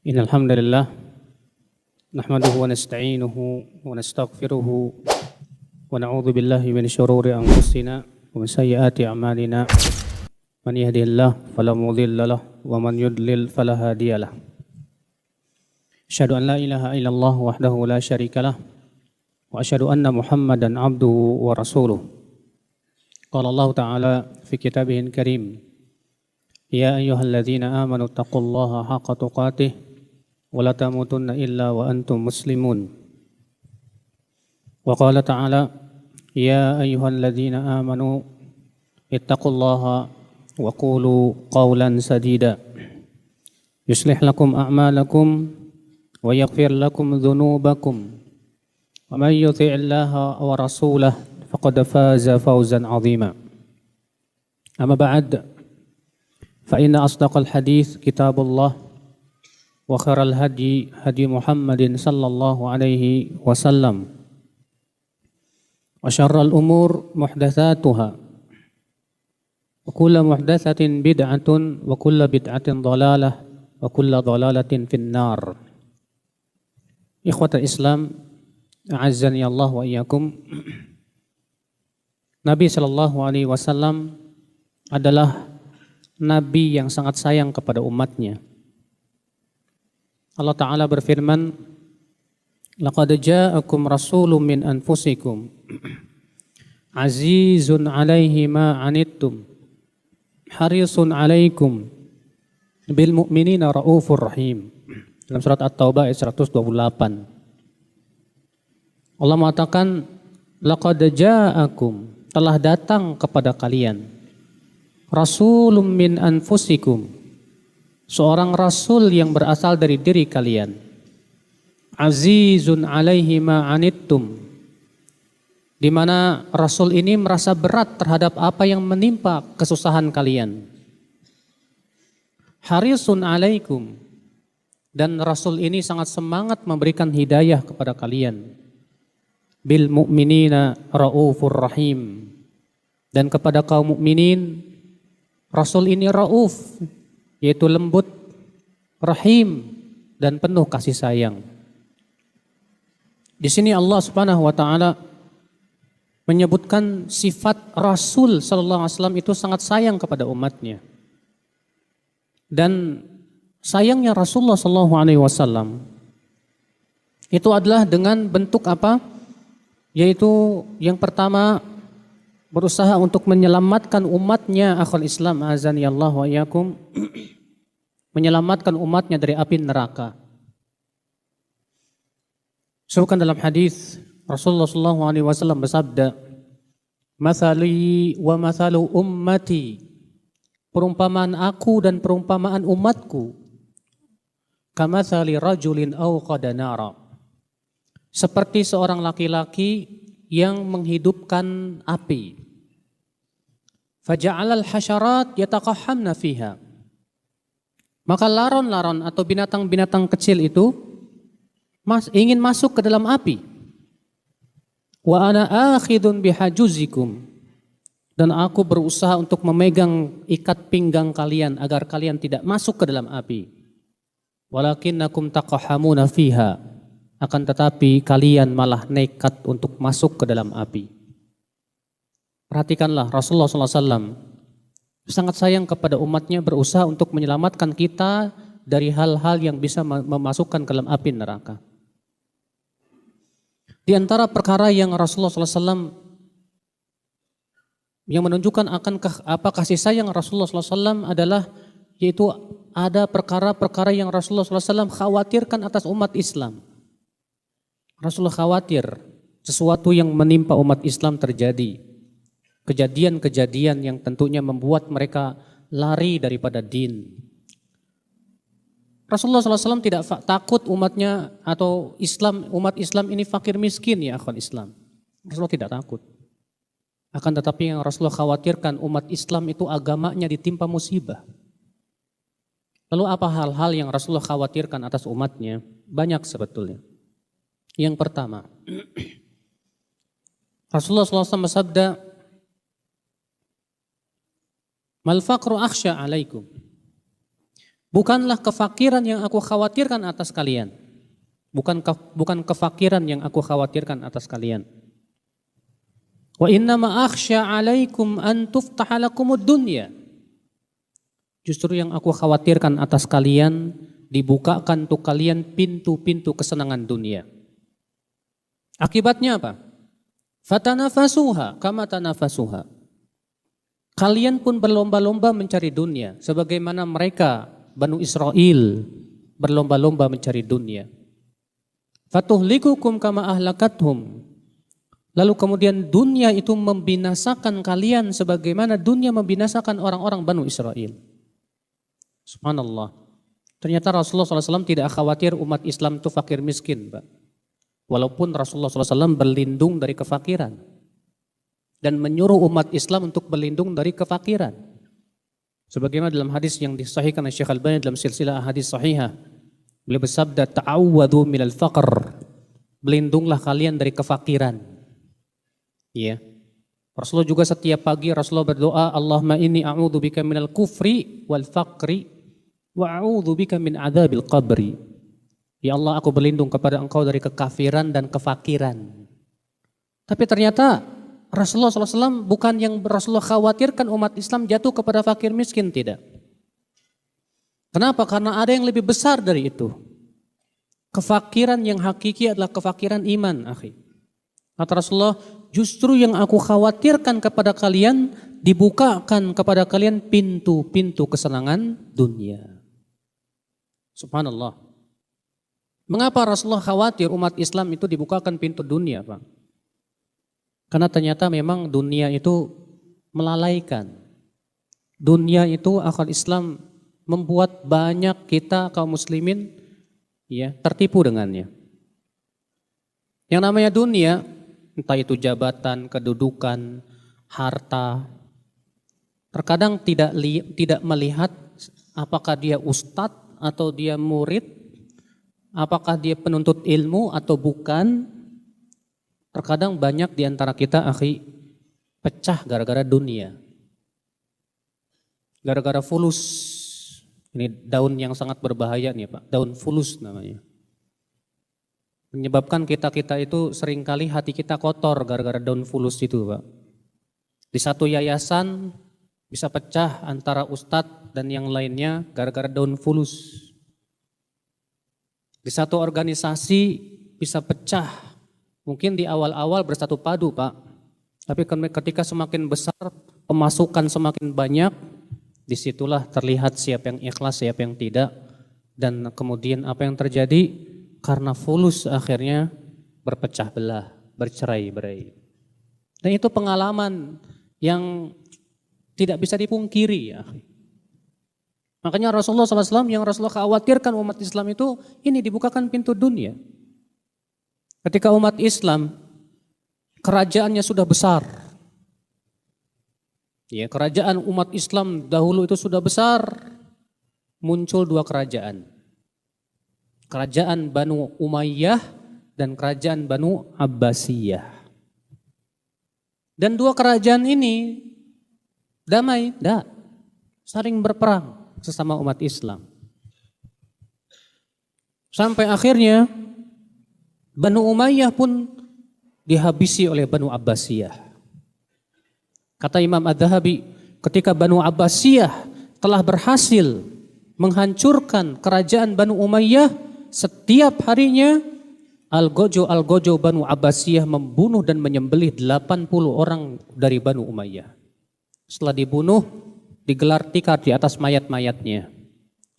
Innal hamdalillah nahmaduhu wa nasta'inuhu wa nastaghfiruhu wa na'udzu billahi min syururi anfusina wa min sayyiati a'malina. Man yahdihillahu fala mudilla lahu wa man yudlil fala hadiya lahu. Asyhadu an la ilaha illallah wahdahu la syarika lah wa asyhadu anna Muhammadan abduhu wa rasuluh. Qala Allah ta'ala fi kitabihil karim, ya ayyuhalladzina amanu taqullaha haqqa tuqatih wa la tamutunna illa wa antum muslimun. Wa qala ta'ala, ya ayyuhalladzina amanu ittaqullaha wa qulu qawlan sadida yuslih lakum a'malakum wa yaghfir lakum dhunubakum wa man yuti'illaha wa rasulahu faqad faza fawzan 'azima. Amma ba'd, fa inna asdaqal hadits kitabullah wa khairal hadi hadi Muhammadin sallallahu alaihi wasallam wa syarral umur muhdatsatuha wa kullu muhdatsatin bid'atun wa kullu bid'atin dhalalah wa kullu dhalalatin finnar. Ikhwatal Islam, a'azzani Allah wa iyyakum. Nabi sallallahu alaihi wasallam adalah nabi yang sangat sayang kepada umatnya. Allah Ta'ala berfirman, laqad ja'akum rasulun min anfusikum azizun 'alaihi ma 'anittum harisun 'alaikum bil mu'minina raufur rahim. Dalam surat At-Taubah ayat 128. Allah mengatakan, laqad ja'akum, telah datang kepada kalian, rasulun min anfusikum, seorang rasul yang berasal dari diri kalian, azizun 'alaihi ma 'anittum, di mana rasul ini merasa berat terhadap apa yang menimpa kesusahan kalian. Harisun 'alaikum, dan rasul ini sangat semangat memberikan hidayah kepada kalian. Bil mu'minina raufur rahim, dan kepada kaum mukminin rasul ini rauf, yaitu lembut, rahim, dan penuh kasih sayang. Di sini Allah Subhanahu wa taala menyebutkan sifat Rasul sallallahu alaihi wasallam itu sangat sayang kepada umatnya. Dan sayangnya Rasulullah sallallahu alaihi wasallam itu adalah dengan bentuk apa? Yaitu yang pertama, berusaha untuk menyelamatkan umatnya, akhul Islam azani Allah wa iyyakum, menyelamatkan umatnya dari api neraka. Sebutkan dalam hadis Rasulullah sallallahu alaihi wasallam bersabda, "Matsali wa matsalu ummati," perumpamaan aku dan perumpamaan umatku, "kamatsali rajulin awqada nara," seperti seorang laki-laki yang menghidupkan api. Faja'alal hasyarat yataqahhamna fiha, maka laron-laron atau binatang-binatang kecil itu ingin masuk ke dalam api. Wa ana akhidun bihajuzikum, dan aku berusaha untuk memegang ikat pinggang kalian agar kalian tidak masuk ke dalam api. Walakinnakum taqahhamuna fiha, akan tetapi kalian malah nekat untuk masuk ke dalam api. Perhatikanlah, Rasulullah SAW sangat sayang kepada umatnya, berusaha untuk menyelamatkan kita dari hal-hal yang bisa memasukkan ke dalam api neraka. Di antara perkara yang Rasulullah SAW yang menunjukkan akan kasih sayang Rasulullah SAW adalah, yaitu ada perkara-perkara yang Rasulullah SAW khawatirkan atas umat Islam. Rasulullah khawatir sesuatu yang menimpa umat Islam terjadi. Kejadian-kejadian yang tentunya membuat mereka lari daripada din. Rasulullah SAW tidak takut umatnya atau umat Islam ini fakir miskin, ya akhwan Islam. Rasulullah tidak takut. Akan tetapi yang Rasulullah khawatirkan, umat Islam itu agamanya ditimpa musibah. Lalu apa hal-hal yang Rasulullah khawatirkan atas umatnya? Banyak sebetulnya. Yang pertama, Rasulullah SAW bersabda, mal faqru akhsha alaikum, Bukanlah kefakiran yang aku khawatirkan atas kalian. Bukan kefakiran yang aku khawatirkan atas kalian. Wa innama akhsha 'alaikum an tuftaha lakumud dunya. Justru yang aku khawatirkan atas kalian, dibukakan untuk kalian pintu-pintu kesenangan dunia. Akibatnya apa? Fatanafasuha kama tanafasuha. Kalian pun berlomba-lomba mencari dunia sebagaimana mereka Banu Israel berlomba-lomba mencari dunia. Fatuhlikukum kama ahlakathum. Lalu kemudian dunia itu membinasakan kalian sebagaimana dunia membinasakan orang-orang Banu Israel. Subhanallah. Ternyata Rasulullah SAW tidak khawatir umat Islam itu fakir miskin, Pak. Walaupun Rasulullah SAW berlindung dari kefakiran. Dan menyuruh umat Islam untuk berlindung dari kefakiran. Sebagaimana dalam hadis yang disahihkan oleh Syekh Al-Albani dalam silsilah hadis sahihah. Beliau bersabda, ta'awwadhu minal faqr. Berlindunglah kalian dari kefakiran. Ya. Rasulullah juga setiap pagi Rasulullah berdoa, Allahumma inni a'udzubika minal kufri wal faqri wa a'udzubika min adzabil qabri. Ya Allah, aku berlindung kepada Engkau dari kekafiran dan kefakiran. Tapi ternyata Rasulullah SAW bukan yang Rasulullah khawatirkan umat Islam jatuh kepada fakir miskin, tidak. Kenapa? Karena ada yang lebih besar dari itu. Kefakiran yang hakiki adalah kefakiran iman, akhi. Kata Rasulullah, justru yang aku khawatirkan kepada kalian, dibukakan kepada kalian pintu-pintu kesenangan dunia. Subhanallah. Mengapa Rasulullah khawatir umat Islam itu dibukakan pintu dunia, Pak? Karena ternyata memang dunia itu melalaikan. Dunia itu akal Islam membuat banyak kita kaum muslimin ya tertipu dengannya. Yang namanya dunia, entah itu jabatan, kedudukan, harta, terkadang tidak melihat apakah dia ustadz atau dia murid, apakah dia penuntut ilmu atau bukan. Terkadang banyak di antara kita, akhi, pecah gara-gara dunia. Gara-gara fulus. Ini daun yang sangat berbahaya nih Pak, daun fulus namanya. Menyebabkan kita-kita itu seringkali hati kita kotor gara-gara daun fulus itu Pak. Di satu yayasan bisa pecah antara ustadz dan yang lainnya gara-gara daun fulus. Di satu organisasi bisa pecah, mungkin di awal-awal bersatu padu Pak. Tapi ketika semakin besar, pemasukan semakin banyak, disitulah terlihat siapa yang ikhlas, siapa yang tidak. Dan kemudian apa yang terjadi? Karena fulus akhirnya berpecah belah, bercerai-berai. Dan itu pengalaman yang tidak bisa dipungkiri ya. Makanya Rasulullah SAW yang Rasulullah khawatirkan umat Islam itu, ini dibukakan pintu dunia. Ketika umat Islam, kerajaannya sudah besar. Ya, kerajaan umat Islam dahulu itu sudah besar, muncul dua kerajaan. Kerajaan Banu Umayyah dan kerajaan Banu Abbasiyah. Dan dua kerajaan ini damai, tidak, saling berperang sesama umat Islam. Sampai akhirnya Banu Umayyah pun dihabisi oleh Banu Abbasiyah. Kata Imam Adz-Dzahabi, ketika Banu Abbasiyah telah berhasil menghancurkan kerajaan Banu Umayyah, setiap harinya Al-Gojo Banu Abbasiyah membunuh dan menyembelih 80 orang dari Banu Umayyah. Setelah dibunuh, digelar tikar di atas mayat-mayatnya.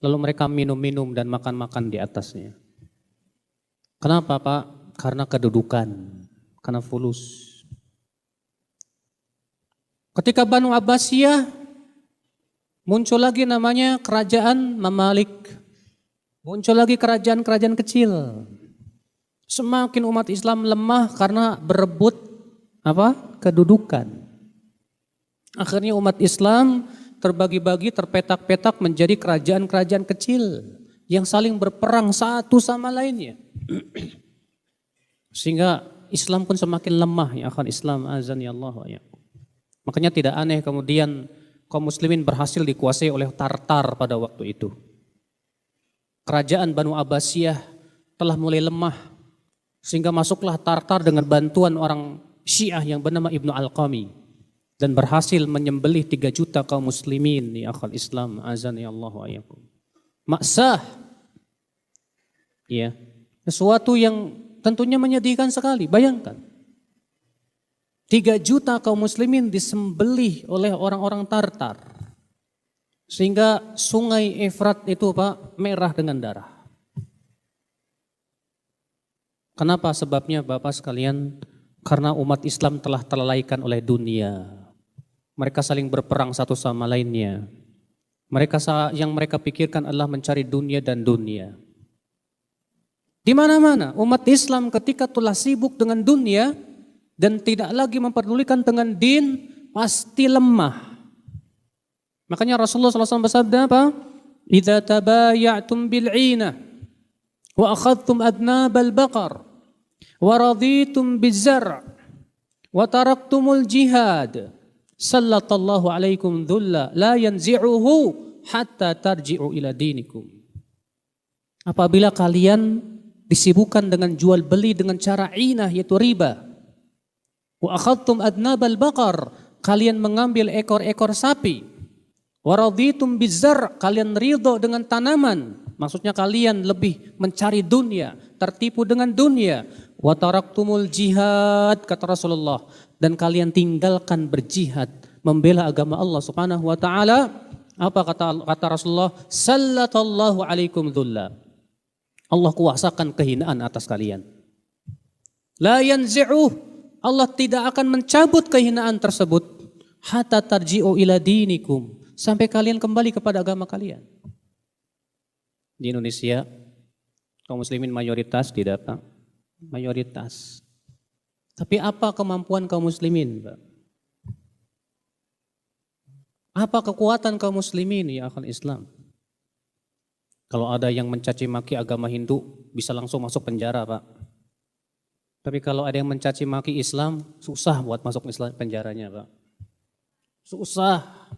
Lalu mereka minum-minum dan makan-makan di atasnya. Kenapa Pak? Karena kedudukan, karena fulus. Ketika Banu Abbasiyah muncul lagi namanya kerajaan Mamalik. Muncul lagi kerajaan-kerajaan kecil. Semakin umat Islam lemah karena berebut kedudukan. Akhirnya umat Islam terbagi-bagi, terpetak-petak menjadi kerajaan-kerajaan kecil yang saling berperang satu sama lainnya. Sehingga Islam pun semakin lemah ya akan Islam azani Allah wa iyyakum. Makanya tidak aneh kemudian kaum muslimin berhasil dikuasai oleh Tartar pada waktu itu. kerajaan Banu Abbasiyah telah mulai lemah, sehingga masuklah Tartar dengan bantuan orang Syiah yang bernama Ibnu Al-Qami dan berhasil menyembelih 3 juta kaum muslimin ya akhal Islam azani Allahu ayyakum. Maksah, ya, sesuatu yang tentunya menyedihkan sekali. Bayangkan, 3 juta kaum muslimin disembelih oleh orang-orang Tartar, sehingga sungai Efrat itu Pak merah dengan darah. Kenapa sebabnya Bapak sekalian? Karena umat Islam telah terlalaikan oleh dunia. Mereka saling berperang satu sama lainnya. Yang mereka pikirkan adalah mencari dunia dan dunia. Di mana-mana umat Islam ketika telah sibuk dengan dunia dan tidak lagi memperdulikan dengan din, pasti lemah. Makanya Rasulullah SAW bersabda apa? Idza tabayatum bil'ina wa akhadtum adnabal baqar wa raditum bizar' wa taraktumul jihad sallallahu alaikum dhulla la yanzi'uhu hatta tarji'u ila dinikum. Apabila kalian disibukkan dengan jual beli dengan cara inah yaitu riba, wa akhadtum adnabal baqar, kalian mengambil ekor-ekor sapi, wa raditum bizar', kalian ridho dengan tanaman, maksudnya kalian lebih mencari dunia, tertipu dengan dunia, wa taraktumul jihad, kata Rasulullah, dan kalian tinggalkan berjihad membela agama Allah Subhanahu wa taala. Apa kata Rasulullah? Sallallahu alaikum dhulla. Allah kuasakan kehinaan atas kalian. La yanzi'uh, Allah tidak akan mencabut kehinaan tersebut hatta tarji'u ila dinikum, sampai kalian kembali kepada agama kalian. Di Indonesia kaum muslimin mayoritas tidak Pak? Mayoritas. Tapi apa kemampuan kaum muslimin, Pak? Apa kekuatan kaum muslimin ya akhal Islam? Kalau ada yang mencaci maki agama Hindu bisa langsung masuk penjara, Pak. Tapi kalau ada yang mencaci maki Islam, susah buat masuk Islam penjaranya, Pak. Susah.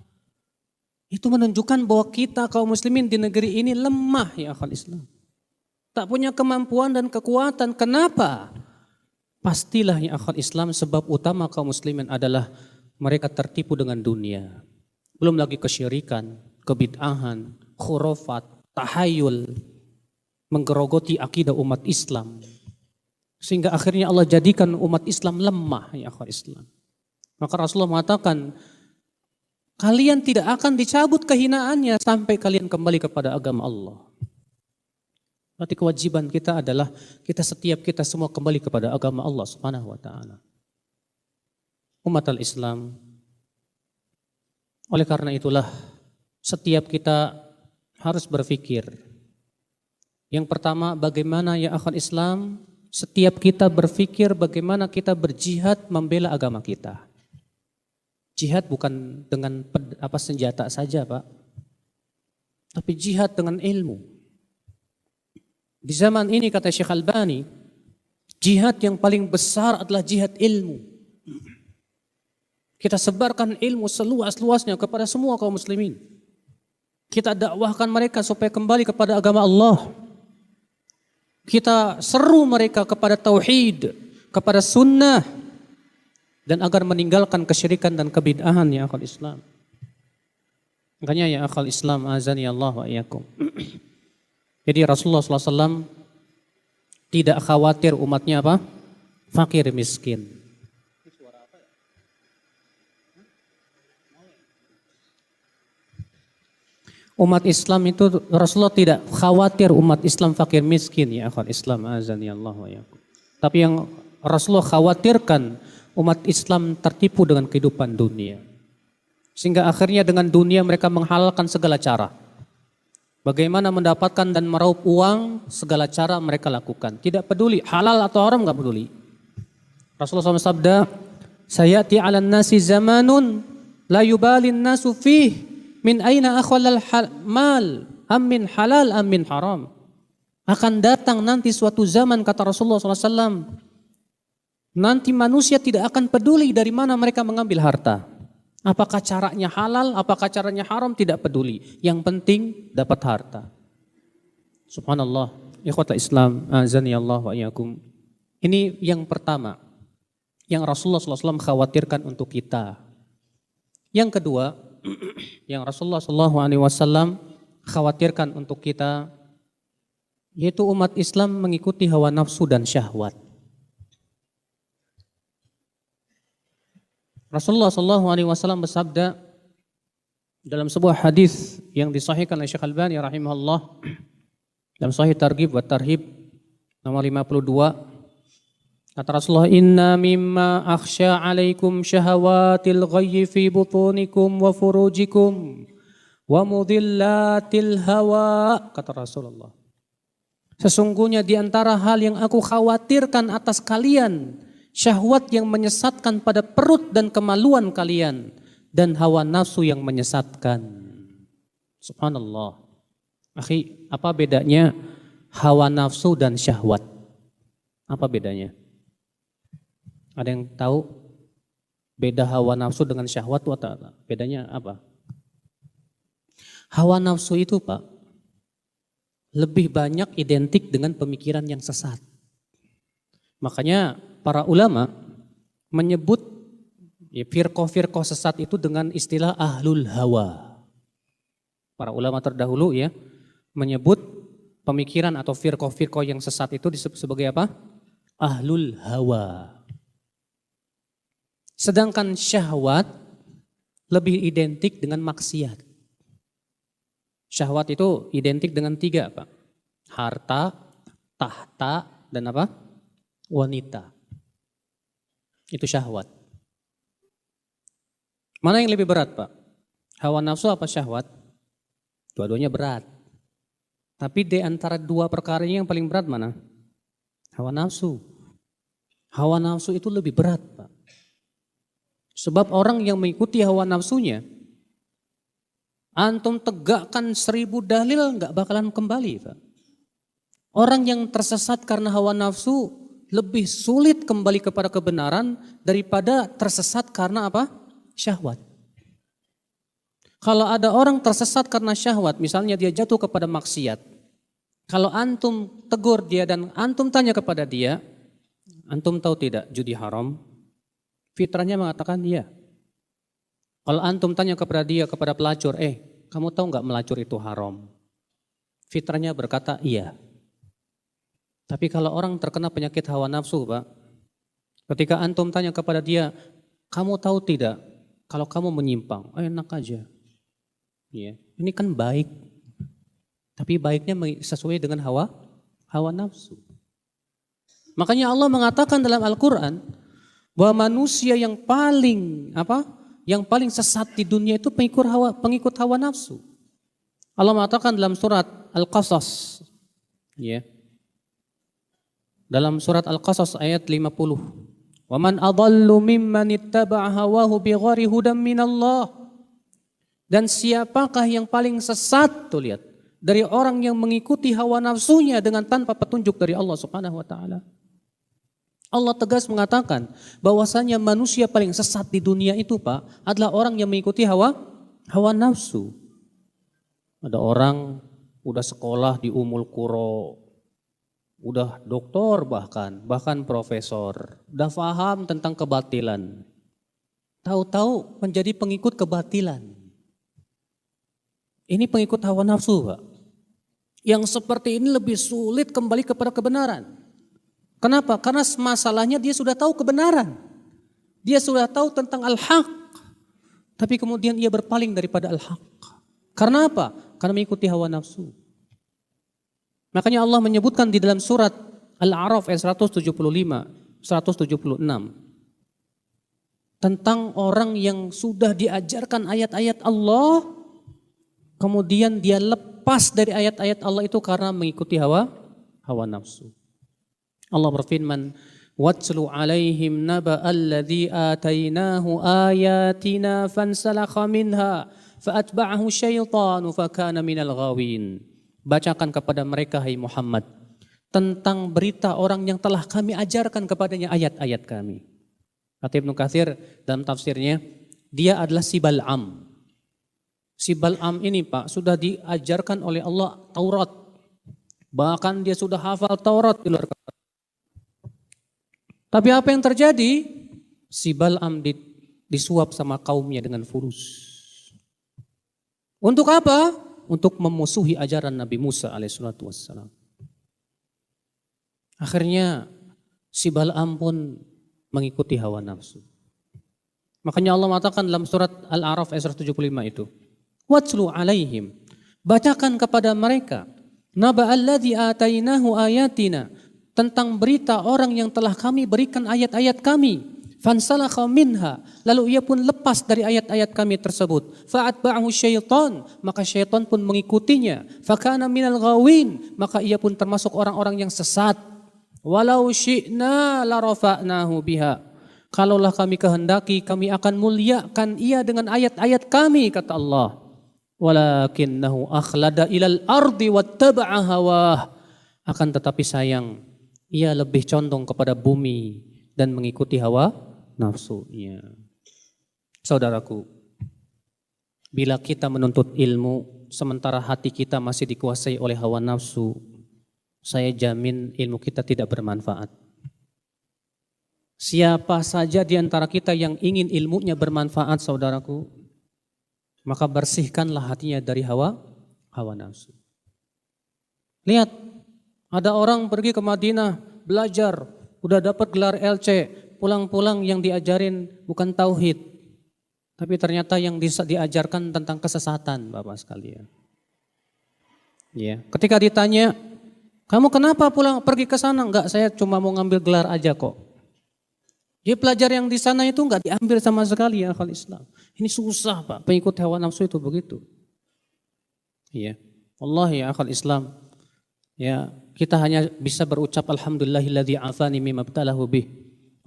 Itu menunjukkan bahwa kita kaum muslimin di negeri ini lemah ya akhal Islam. Tak punya kemampuan dan kekuatan. Kenapa? Pastilah ya akhal Islam, sebab utama kaum muslimin adalah mereka tertipu dengan dunia. Belum lagi kesyirikan, kebid'ahan, khurafat, tahayul, menggerogoti akidah umat Islam. Sehingga akhirnya Allah jadikan umat Islam lemah ya akhal Islam. Maka Rasulullah mengatakan, kalian tidak akan dicabut kehinaannya sampai kalian kembali kepada agama Allah. Berarti kewajiban kita adalah kita semua kembali kepada agama Allah Subhanahu wa taala. Umat al-Islam. Oleh karena itulah setiap kita harus berpikir. Yang pertama, bagaimana ya akhwat Islam, setiap kita berpikir bagaimana kita berjihad membela agama kita. Jihad bukan dengan senjata saja, Pak. Tapi jihad dengan ilmu. Di zaman ini kata Syekh Albani, jihad yang paling besar adalah jihad ilmu. Kita sebarkan ilmu seluas-luasnya kepada semua kaum muslimin. Kita dakwahkan mereka supaya kembali kepada agama Allah. Kita seru mereka kepada tauhid, kepada sunnah, dan agar meninggalkan kesyirikan dan kebid'ahan ya akhal Islam. Makanya ya akhal Islam azani Allah wa iyyakum. Jadi Rasulullah SAW tidak khawatir umatnya apa? Fakir miskin. Umat Islam itu Rasulullah tidak khawatir umat Islam fakir miskin ya akhwat Islam azani Allah wa iyyakum. Tapi yang Rasulullah khawatirkan umat Islam tertipu dengan kehidupan dunia. Sehingga akhirnya dengan dunia mereka menghalalkan segala cara. Bagaimana mendapatkan dan meraup uang, segala cara mereka lakukan. Tidak peduli halal atau haram, enggak peduli. Rasulullah SAW sabda, "Sayati 'alan nasi zamanun la yubalin nasu fih min aina akhwalal mal am min halal am min haram." Akan datang nanti suatu zaman kata Rasulullah SAW, nanti manusia tidak akan peduli dari mana mereka mengambil harta. Apakah caranya halal, apakah caranya haram, tidak peduli. Yang penting dapat harta. Subhanallah. Ikhwatal Islam, azani Allah wa iyyakum. Ini yang pertama yang Rasulullah SAW khawatirkan untuk kita. Yang kedua, yang Rasulullah SAW khawatirkan untuk kita, yaitu umat Islam mengikuti hawa nafsu dan syahwat. Rasulullah SAW bersabda dalam sebuah hadis yang disahihkan oleh Syekh Albani rahimahullah dalam Sahih Targhib wa Tarhib nomor 52, kata Rasulullah, inna mimma akhsha alaikum syahawatil ghayyi fi butunikum wa furujikum wa mudillatil hawa, kata Rasulullah. Sesungguhnya di antara hal yang aku khawatirkan atas kalian, syahwat yang menyesatkan pada perut dan kemaluan kalian, dan hawa nafsu yang menyesatkan. Subhanallah. Akhi, apa bedanya hawa nafsu dan syahwat? Apa bedanya? Ada yang tahu beda hawa nafsu dengan syahwat itu apa? Bedanya apa? Hawa nafsu itu, Pak, lebih banyak identik dengan pemikiran yang sesat. Makanya para ulama menyebut firqah-firqah sesat itu dengan istilah ahlul hawa. Para ulama terdahulu ya menyebut pemikiran atau firqah-firqah yang sesat itu disebut sebagai apa? Ahlul hawa. Sedangkan syahwat lebih identik dengan maksiat. Syahwat itu identik dengan 3, Pak. Harta, tahta, dan apa? Wanita. Itu syahwat. Mana yang lebih berat, Pak? Hawa nafsu apa syahwat? Dua-duanya berat. Tapi di antara dua perkara ini yang paling berat mana? Hawa nafsu. Hawa nafsu itu lebih berat, Pak. Sebab orang yang mengikuti hawa nafsunya, antum tegakkan 1000 dalil nggak bakalan kembali, Pak. Orang yang tersesat karena hawa nafsu lebih sulit kembali kepada kebenaran daripada tersesat karena apa? Syahwat. Kalau ada orang tersesat karena syahwat, misalnya dia jatuh kepada maksiat. Kalau antum tegur dia dan antum tanya kepada dia, antum tahu tidak judi haram? Fitrahnya mengatakan iya. Kalau antum tanya kepada dia, kepada pelacur, kamu tahu nggak melacur itu haram? Fitrahnya berkata iya. Tapi kalau orang terkena penyakit hawa nafsu, Pak, ketika antum tanya kepada dia, kamu tahu tidak kalau kamu menyimpang? Enak aja. Ya, ini kan baik. Tapi baiknya sesuai dengan hawa nafsu. Makanya Allah mengatakan dalam Al-Qur'an bahwa manusia yang paling sesat di dunia itu pengikut hawa nafsu. Allah mengatakan dalam surat Al-Qasas, ya. Dalam surat Al-Qasas ayat 50. Wa man adallu mimman ittaba'a hawahu bighairi hudan minallah. Dan siapakah yang paling sesat, tuh lihat, dari orang yang mengikuti hawa nafsunya dengan tanpa petunjuk dari Allah Subhanahu wa taala. Allah tegas mengatakan bahwasanya manusia paling sesat di dunia itu, Pak, adalah orang yang mengikuti hawa nafsu. Ada orang udah sekolah di Ummul Qura, udah doktor bahkan profesor, udah paham tentang kebatilan. Tahu-tahu menjadi pengikut kebatilan. Ini pengikut hawa nafsu, Pak. Yang seperti ini lebih sulit kembali kepada kebenaran. Kenapa? Karena masalahnya dia sudah tahu kebenaran. Dia sudah tahu tentang al-haq. Tapi kemudian ia berpaling daripada al-haq. Karena apa? Karena mengikuti hawa nafsu. Makanya Allah menyebutkan di dalam surat Al-A'raf ayat 175, 176. Tentang orang yang sudah diajarkan ayat-ayat Allah, kemudian dia lepas dari ayat-ayat Allah itu karena mengikuti hawa nafsu. Allah berfirman, "Watslu 'alaihim naba'al ladzi atainahu ayatina fansalakha minha fa'atba'ahu syaitanu fakana minal ghawin." Bacakan kepada mereka, hai Muhammad, tentang berita orang yang telah kami ajarkan kepadanya ayat-ayat kami. Kata Ibnu Katsir dalam tafsirnya, dia adalah si Bal'am. Si Bal'am ini, Pak, sudah diajarkan oleh Allah Taurat. Bahkan dia sudah hafal Taurat di luar kepala. Tapi apa yang terjadi? Si Bal'am disuap sama kaumnya dengan fulus. Untuk apa? Untuk memusuhi ajaran Nabi Musa alaihissalatu wassalam. Akhirnya si Bal'am pun mengikuti hawa nafsu. Makanya Allah mengatakan dalam surat Al-A'raf ayat 175 itu, "Watlu alaihim." Bacakan kepada mereka naba alladzi atainahu ayatina, tentang berita orang yang telah kami berikan ayat-ayat kami. Fansalakha minha, lalu ia pun lepas dari ayat-ayat kami tersebut. Fa'atba'ahu syaitan, maka syaitan pun mengikutinya. Fakana minal ghawin, maka ia pun termasuk orang-orang yang sesat. Walau syi'na la rafa'nahu biha. Kalaulah kami kehendaki, kami akan muliakan ia dengan ayat-ayat kami, kata Allah. Walakinnahu akhlada ilal ardi wattaba'a hawah. Akan tetapi sayang, ia lebih condong kepada bumi dan mengikuti hawa nafsunya. Saudaraku, bila kita menuntut ilmu sementara hati kita masih dikuasai oleh hawa nafsu, saya jamin ilmu kita tidak bermanfaat. Siapa saja di antara kita yang ingin ilmunya bermanfaat, saudaraku, maka bersihkanlah hatinya dari hawa nafsu. Lihat, ada orang pergi ke Madinah, belajar, udah dapat gelar LC, pulang-pulang yang diajarin bukan tauhid, tapi ternyata yang diajarkan tentang kesesatan, Bapak sekalian. Ya, ketika ditanya, kamu kenapa pulang pergi ke sana? Enggak, saya cuma mau ngambil gelar aja kok. Dia pelajar yang di sana itu enggak diambil sama sekali ya akal Islam. Ini susah Pak, pengikut hawa nafsu itu begitu. Iya, Allah ya akal Islam. Ya, kita hanya bisa berucap alhamdulillahilladzi afani mimma ibtalahu bih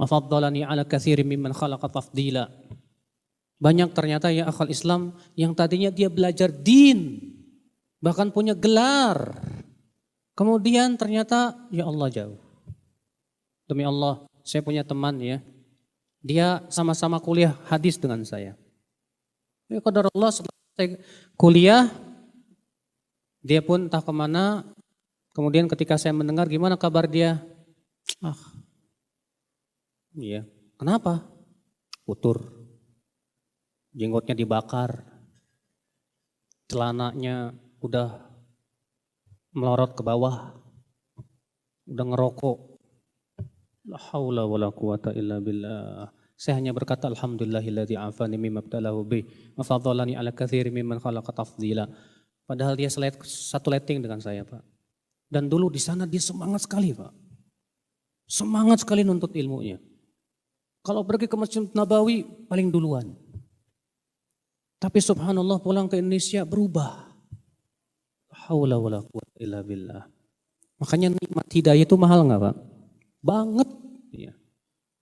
wa faddalani ala katsirin mimman khalaqa tafdila. Banyak ternyata ya akal Islam yang tadinya dia belajar din, bahkan punya gelar. Kemudian ternyata ya Allah jauh. Demi Allah, saya punya teman ya. Dia sama-sama kuliah hadis dengan saya. Ya qadarullah setelah saya kuliah, dia pun entah kemana. Kemudian ketika saya mendengar gimana kabar dia? Iya. Kenapa? Utur. Jenggotnya dibakar. Celananya udah melorot ke bawah. Udah ngerokok. La haula wala quwata illa billah. Saya hanya berkata alhamdulillahilladzi afani mimma ibtalahu bih wa faddalani ala katsirin mimman khalaqa tafdila. Padahal dia satu letting dengan saya, Pak. Dan dulu di sana dia semangat sekali, Pak. Semangat sekali nuntut ilmunya. Kalau pergi ke Masjid Nabawi paling duluan. Tapi subhanallah pulang ke Indonesia berubah. La haula wala quwata illa billah. Makanya nikmat hidayah itu mahal enggak, Pak? Banget. Ya.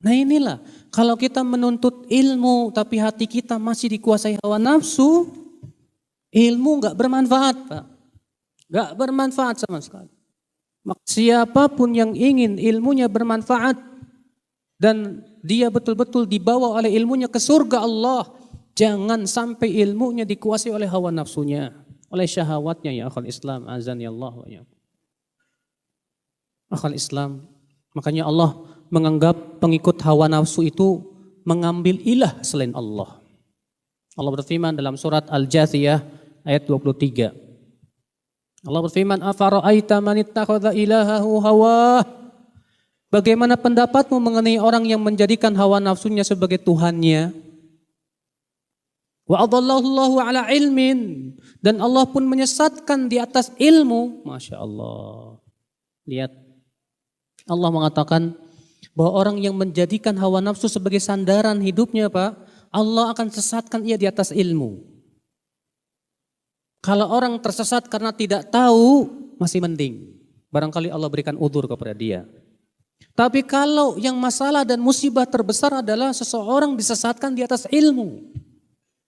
Nah inilah, kalau kita menuntut ilmu tapi hati kita masih dikuasai hawa nafsu, ilmu gak bermanfaat Pak. Gak bermanfaat sama sekali. Maka siapapun yang ingin ilmunya bermanfaat dan dia betul-betul dibawa oleh ilmunya ke surga Allah, jangan sampai ilmunya dikuasai oleh hawa nafsunya, oleh syahwatnya ya akhal Islam, azani Allah wa ya. Akhal Islam. Makanya Allah menganggap pengikut hawa nafsu itu mengambil ilah selain Allah. Allah berfirman dalam surat Al-Jathiyah ayat 23. Allah berfirman, "Afara'aita man ittakhadha ilahahu hawah?" Bagaimana pendapatmu mengenai orang yang menjadikan hawa nafsunya sebagai tuhannya? Wa adallahu Allahu ala ilmin, dan Allah pun menyesatkan di atas ilmu. Masya Allah. Lihat, Allah mengatakan bahwa orang yang menjadikan hawa nafsu sebagai sandaran hidupnya, Pak, Allah akan sesatkan ia di atas ilmu. Kalau orang tersesat karena tidak tahu, masih mending. Barangkali Allah berikan udzur kepada dia. Tapi kalau yang masalah dan musibah terbesar adalah seseorang disesatkan di atas ilmu.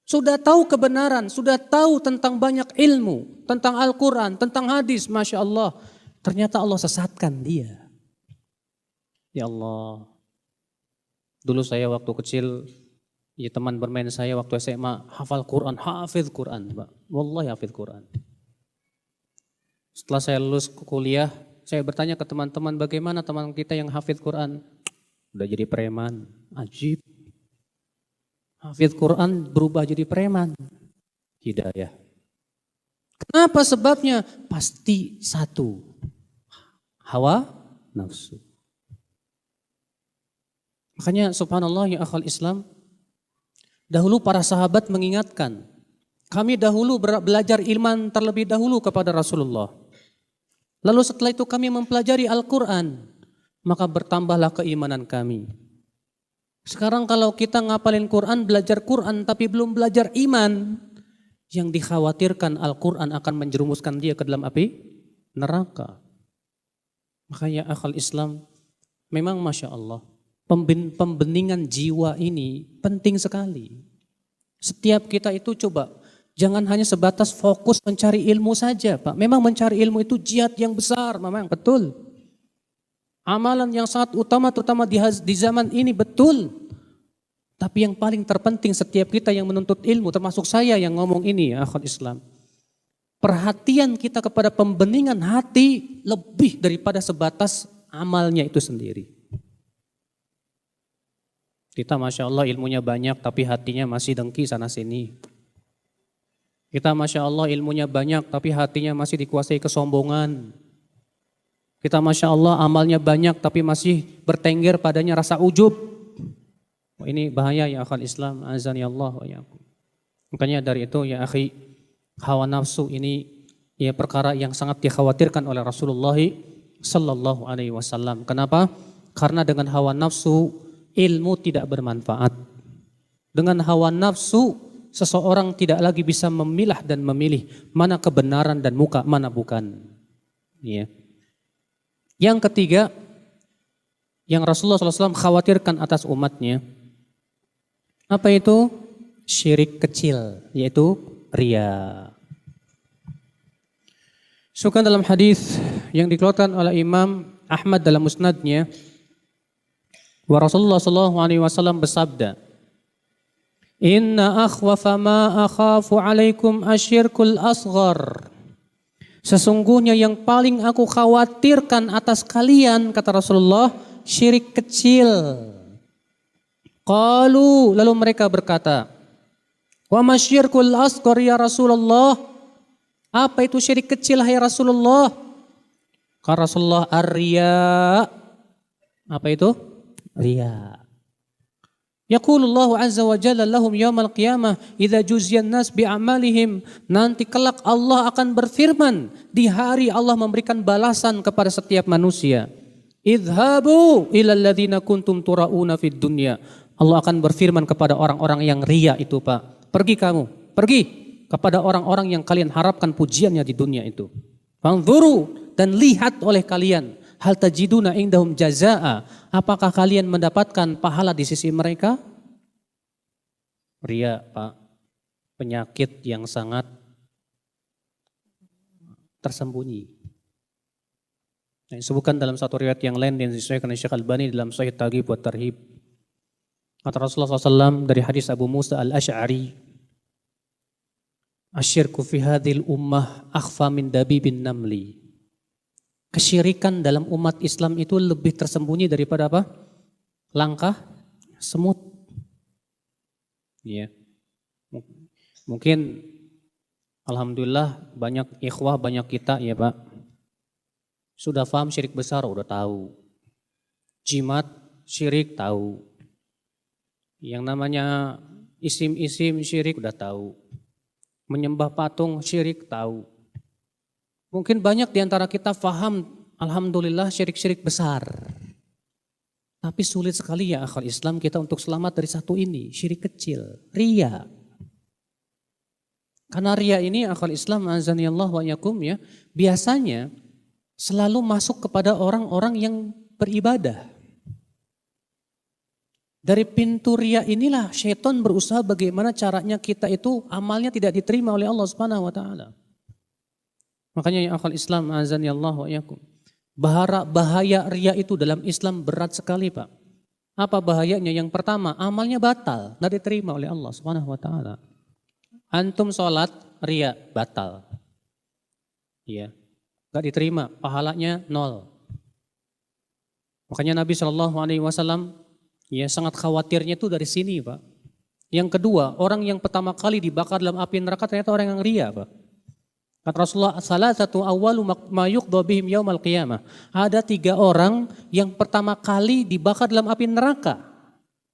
Sudah tahu kebenaran, sudah tahu tentang banyak ilmu, tentang Al-Quran, tentang hadis, Masya Allah. Ternyata Allah sesatkan dia. Ya Allah, dulu saya waktu kecil, ya teman bermain saya waktu SMA, hafal Quran, hafiz Quran, Pak. Wallahi hafiz Quran. Setelah saya lulus kuliah, saya bertanya ke teman-teman, bagaimana teman kita yang hafidz Quran? Udah jadi preman. Ajib. Hafidz Quran berubah jadi preman. Hidayah. Kenapa sebabnya? Pasti satu. Hawa nafsu. Makanya subhanallah ya akhwal Islam, dahulu para sahabat mengingatkan, kami dahulu belajar ilman terlebih dahulu kepada Rasulullah. Lalu setelah itu kami mempelajari Al-Quran, maka bertambahlah keimanan kami. Sekarang kalau kita ngapalin Quran, belajar Quran tapi belum belajar iman, yang dikhawatirkan Al-Quran akan menjerumuskan dia ke dalam api neraka. Makanya akhwal Islam, memang Masya Allah, pembeningan jiwa ini penting sekali. Setiap kita itu coba, jangan hanya sebatas fokus mencari ilmu saja Pak. Memang mencari ilmu itu jihad yang besar, memang betul. Amalan yang sangat utama terutama di zaman ini, betul. Tapi yang paling terpenting setiap kita yang menuntut ilmu, termasuk saya yang ngomong ini ya akhwat Islam. Perhatian kita kepada pembeningan hati lebih daripada sebatas amalnya itu sendiri. Kita Masya Allah ilmunya banyak tapi hatinya masih dengki sana sini. Kita Masya Allah ilmunya banyak tapi hatinya masih dikuasai kesombongan. Kita Masya Allah amalnya banyak tapi masih bertengger padanya rasa ujub. Ini bahaya ya akhwal Islam, azani Allah wa iyyakum. Makanya dari itu ya akhi, hawa nafsu ini ya perkara yang sangat dikhawatirkan oleh Rasulullah sallallahu alaihi wasallam. Kenapa? Karena dengan hawa nafsu ilmu tidak bermanfaat. Dengan hawa nafsu seseorang tidak lagi bisa memilah dan memilih mana kebenaran dan mana bukan. Ya. Yang ketiga, yang Rasulullah SAW khawatirkan atas umatnya, apa itu? Syirik kecil, yaitu riya. Sukan dalam hadis yang dikeluarkan oleh Imam Ahmad dalam musnadnya, wa Rasulullah SAW bersabda, Inna akhwafa ma akhafu alaikum asyirkul asghar. Sesungguhnya yang paling aku khawatirkan atas kalian, kata Rasulullah, syirik kecil. Qalu, lalu mereka berkata, wa masyirkul asghar ya Rasulullah. Apa itu syirik kecil hai Rasulullah? Kata Rasulullah, ar-riya. Apa itu? Riya. Yaqulullahu azza wa jalla lahum yawmal qiyamah idza juziyan nas bi'amalihim. Nanti kelak Allah akan berfirman, di hari Allah memberikan balasan kepada setiap manusia. Idhabu ilal ladzina kuntum turauna fid dunya. Allah akan berfirman kepada orang-orang yang riya itu Pak. Pergi kamu, pergi kepada orang-orang yang kalian harapkan pujiannya di dunia itu. Fanzuru, dan lihat oleh kalian. Hal tajiduna indahum jazaa. Apakah kalian mendapatkan pahala di sisi mereka? Riya Pak, penyakit yang sangat tersembunyi. Disebutkan dalam satu riwayat yang lain yang disesuaikan oleh Syekh Albani dalam Sahih Targhib wa Tarhib. Kata Rasulullah SAW dari hadis Abu Musa al-Ash'ari, asyirku fi hadhil ummah akhfa min dabibin namli. Kesyirikan dalam umat Islam itu lebih tersembunyi daripada apa? Langkah semut. Ya. Mungkin alhamdulillah banyak ikhwah, banyak kita ya Pak, sudah paham syirik besar, udah tahu. Jimat, syirik tahu. Yang namanya isim-isim syirik udah tahu. Menyembah patung syirik tahu. Mungkin banyak di antara kita paham, alhamdulillah syirik-syirik besar. Tapi sulit sekali ya akhwal Islam kita untuk selamat dari satu ini, syirik kecil, riya. Karena riya ini akhwal Islam azanillah wa yakum ya, biasanya selalu masuk kepada orang-orang yang beribadah. Dari pintu riya inilah syaitan berusaha bagaimana caranya kita itu amalnya tidak diterima oleh Allah Subhanahu wa taala. Makanya ya akhwal Islam azanillah wa yakum, bahaya riya itu dalam Islam berat sekali Pak. Apa bahayanya? Yang pertama, amalnya batal, tidak diterima oleh Allah Subhanahu wa taala. Antum sholat, riya, batal. Iya. Gak diterima, pahalanya 0. Makanya Nabi SAW ya sangat khawatirnya itu dari sini, Pak. Yang kedua, orang yang pertama kali dibakar dalam api neraka ternyata orang yang ria, Pak. Kata Rasulullah, salah satu awalu ma yuqda bihim yaumal qiyamah. Ada 3 orang yang pertama kali dibakar dalam api neraka.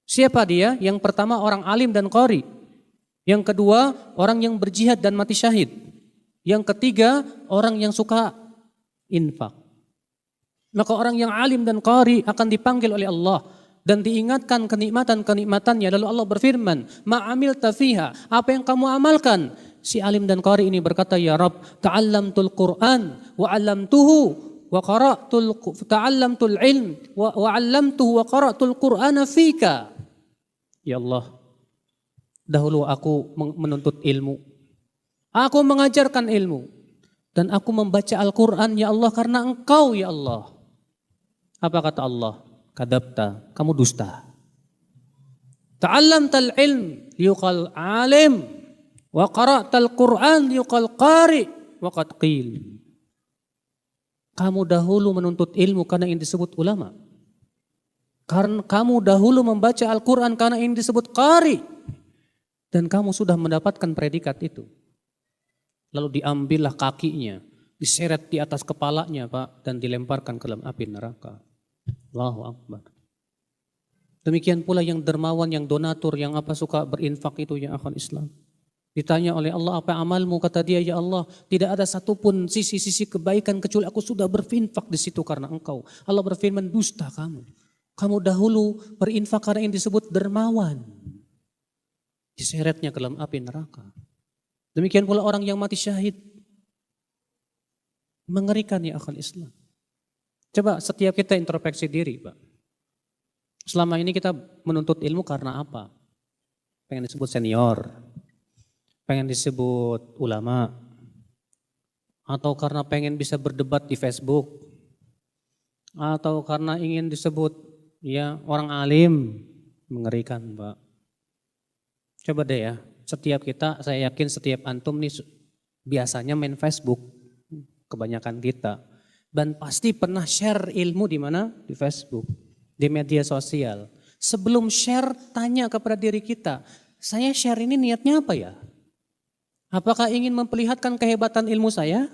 Siapa dia? Yang pertama orang alim dan qari. Yang kedua, orang yang berjihad dan mati syahid. Yang ketiga, orang yang suka infak. Maka orang yang alim dan qari akan dipanggil oleh Allah dan diingatkan kenikmatan-kenikmatannya. Lalu Allah berfirman, ma'amil tafiha, apa yang kamu amalkan? Si alim dan qari ini berkata, ya Rabb, ta'allamtul Qur'an wa 'allamtuhu wa qara'tul ta'allamtul ilm wa 'allamtuhu wa qara'tul Qur'ana fika. Ya Allah, dahulu aku menuntut ilmu. Aku mengajarkan ilmu dan aku membaca Al-Qur'an ya Allah karena Engkau ya Allah. Apa kata Allah? Kadabta, kamu dusta. Ta'allamtal ilm liyuqal alim wa qara'tal Qur'an liyuqal qari wa qad qil. Kamu dahulu menuntut ilmu karena ini disebut ulama. Karena kamu dahulu membaca Al-Qur'an karena ini disebut qari. Dan kamu sudah mendapatkan predikat itu. Lalu diambillah kakinya, diseret di atas kepalanya, Pak, dan dilemparkan ke dalam api neraka. Allahu Akbar. Demikian pula yang dermawan, yang donatur, yang apa suka berinfak itu ya akhwan Islam. Ditanya oleh Allah, apa amalmu? Kata dia, ya Allah, tidak ada satupun sisi-sisi kebaikan kecuali aku sudah berinfak di situ karena Engkau. Allah berfirman, dusta kamu. Kamu dahulu berinfak karena yang disebut dermawan. Diseretnya ke dalam api neraka. Demikian pula orang yang mati syahid. Mengerikan ya akhwan Islam. Coba setiap kita introspeksi diri, Pak. Selama ini kita menuntut ilmu karena apa? Pengen disebut senior, pengen disebut ulama, atau karena pengen bisa berdebat di Facebook, atau karena ingin disebut ya orang alim. Mengerikan, Pak. Coba deh ya, setiap kita, saya yakin setiap antum nih biasanya main Facebook, kebanyakan kita. Dan pasti pernah share ilmu di mana? Di Facebook, di media sosial. Sebelum share, tanya kepada diri kita, saya share ini niatnya apa ya? Apakah ingin memperlihatkan kehebatan ilmu saya?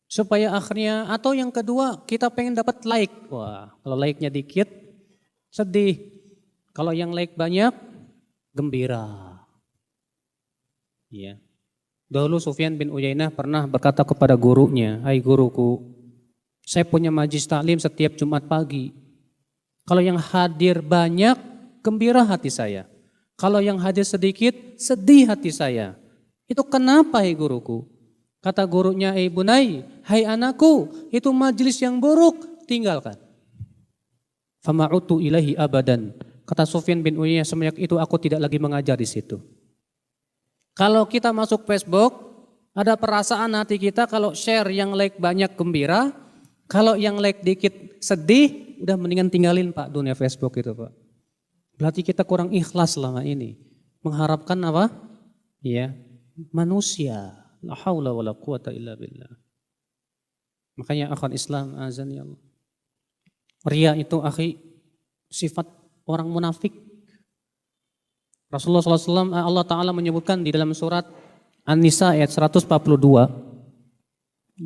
Supaya akhirnya, atau yang kedua, kita pengen dapat like. Wah, kalau like-nya dikit, sedih. Kalau yang like banyak, gembira. Iya. Dahulu Sufyan bin Uyainah pernah berkata kepada gurunya, hai guruku, saya punya majlis taklim setiap Jumat pagi. Kalau yang hadir banyak, gembira hati saya. Kalau yang hadir sedikit, sedih hati saya. Itu kenapa hai guruku? Kata gurunya, bunai, hai anakku, itu majlis yang buruk, tinggalkan. Fama'utu ilahi abadan. Kata Sufyan bin Uyainah, semenjak itu aku tidak lagi mengajar di situ. Kalau kita masuk Facebook, ada perasaan hati kita kalau share yang like banyak gembira, kalau yang like dikit sedih, udah mendingan tinggalin Pak dunia Facebook itu Pak. Berarti kita kurang ikhlas selama ini. Mengharapkan apa? Ya, manusia. La haula wala quwata illa billah. Makanya akhwan Islam azani Allah. Ria itu akhi sifat orang munafik. Rasulullah SAW, Allah Ta'ala menyebutkan di dalam surat An-Nisa ayat 142.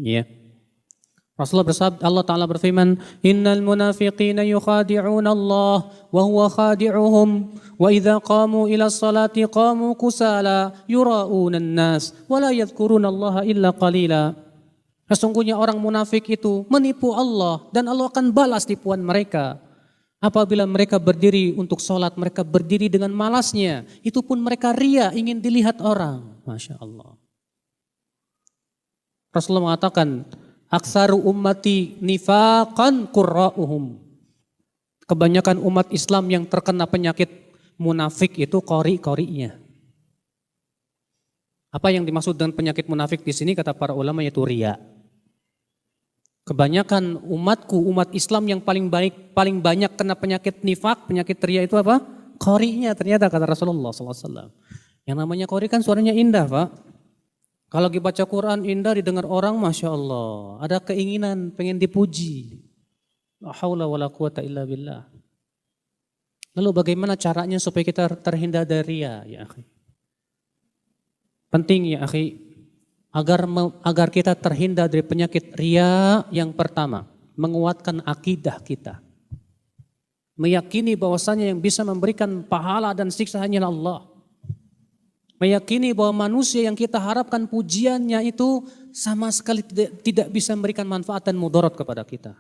Ya. Rasulullah bersabda, Allah Ta'ala berfirman, innal munafiqina yukhadi'una Allah wa huwa khadi'uhum wa idza qamu ila salati qamu kusala yura'una an-nas wa la yadhkuruna Allah illa qalila. Sesungguhnya orang munafik itu menipu Allah dan Allah akan balas tipuan mereka. Apabila mereka berdiri untuk sholat, mereka berdiri dengan malasnya. Itu pun mereka ria, ingin dilihat orang. Masya Allah. Rasulullah mengatakan, aksaru ummati nifaqan qurra'uhum. Kebanyakan umat Islam yang terkena penyakit munafik itu qori-qorinya. Apa yang dimaksud dengan penyakit munafik di sini kata para ulama yaitu riya. Kebanyakan umatku, umat Islam yang paling banyak kena penyakit nifak, penyakit riya itu apa? Qori'nya ternyata kata Rasulullah SAW. Yang namanya qori kan suaranya indah Pak. Kalau lagi baca Quran indah didengar orang, Masya Allah. Ada keinginan pengen dipuji. La haula wa la quwata illa billah. Lalu bagaimana caranya supaya kita terhindar dari ria, ya akhi? Penting ya akhi, agar kita terhindar dari penyakit ria, yang pertama, menguatkan akidah kita. Meyakini bahwasanya yang bisa memberikan pahala dan siksa hanyalah Allah. Meyakini bahwa manusia yang kita harapkan pujiannya itu sama sekali tidak bisa memberikan manfaat dan mudarat kepada kita.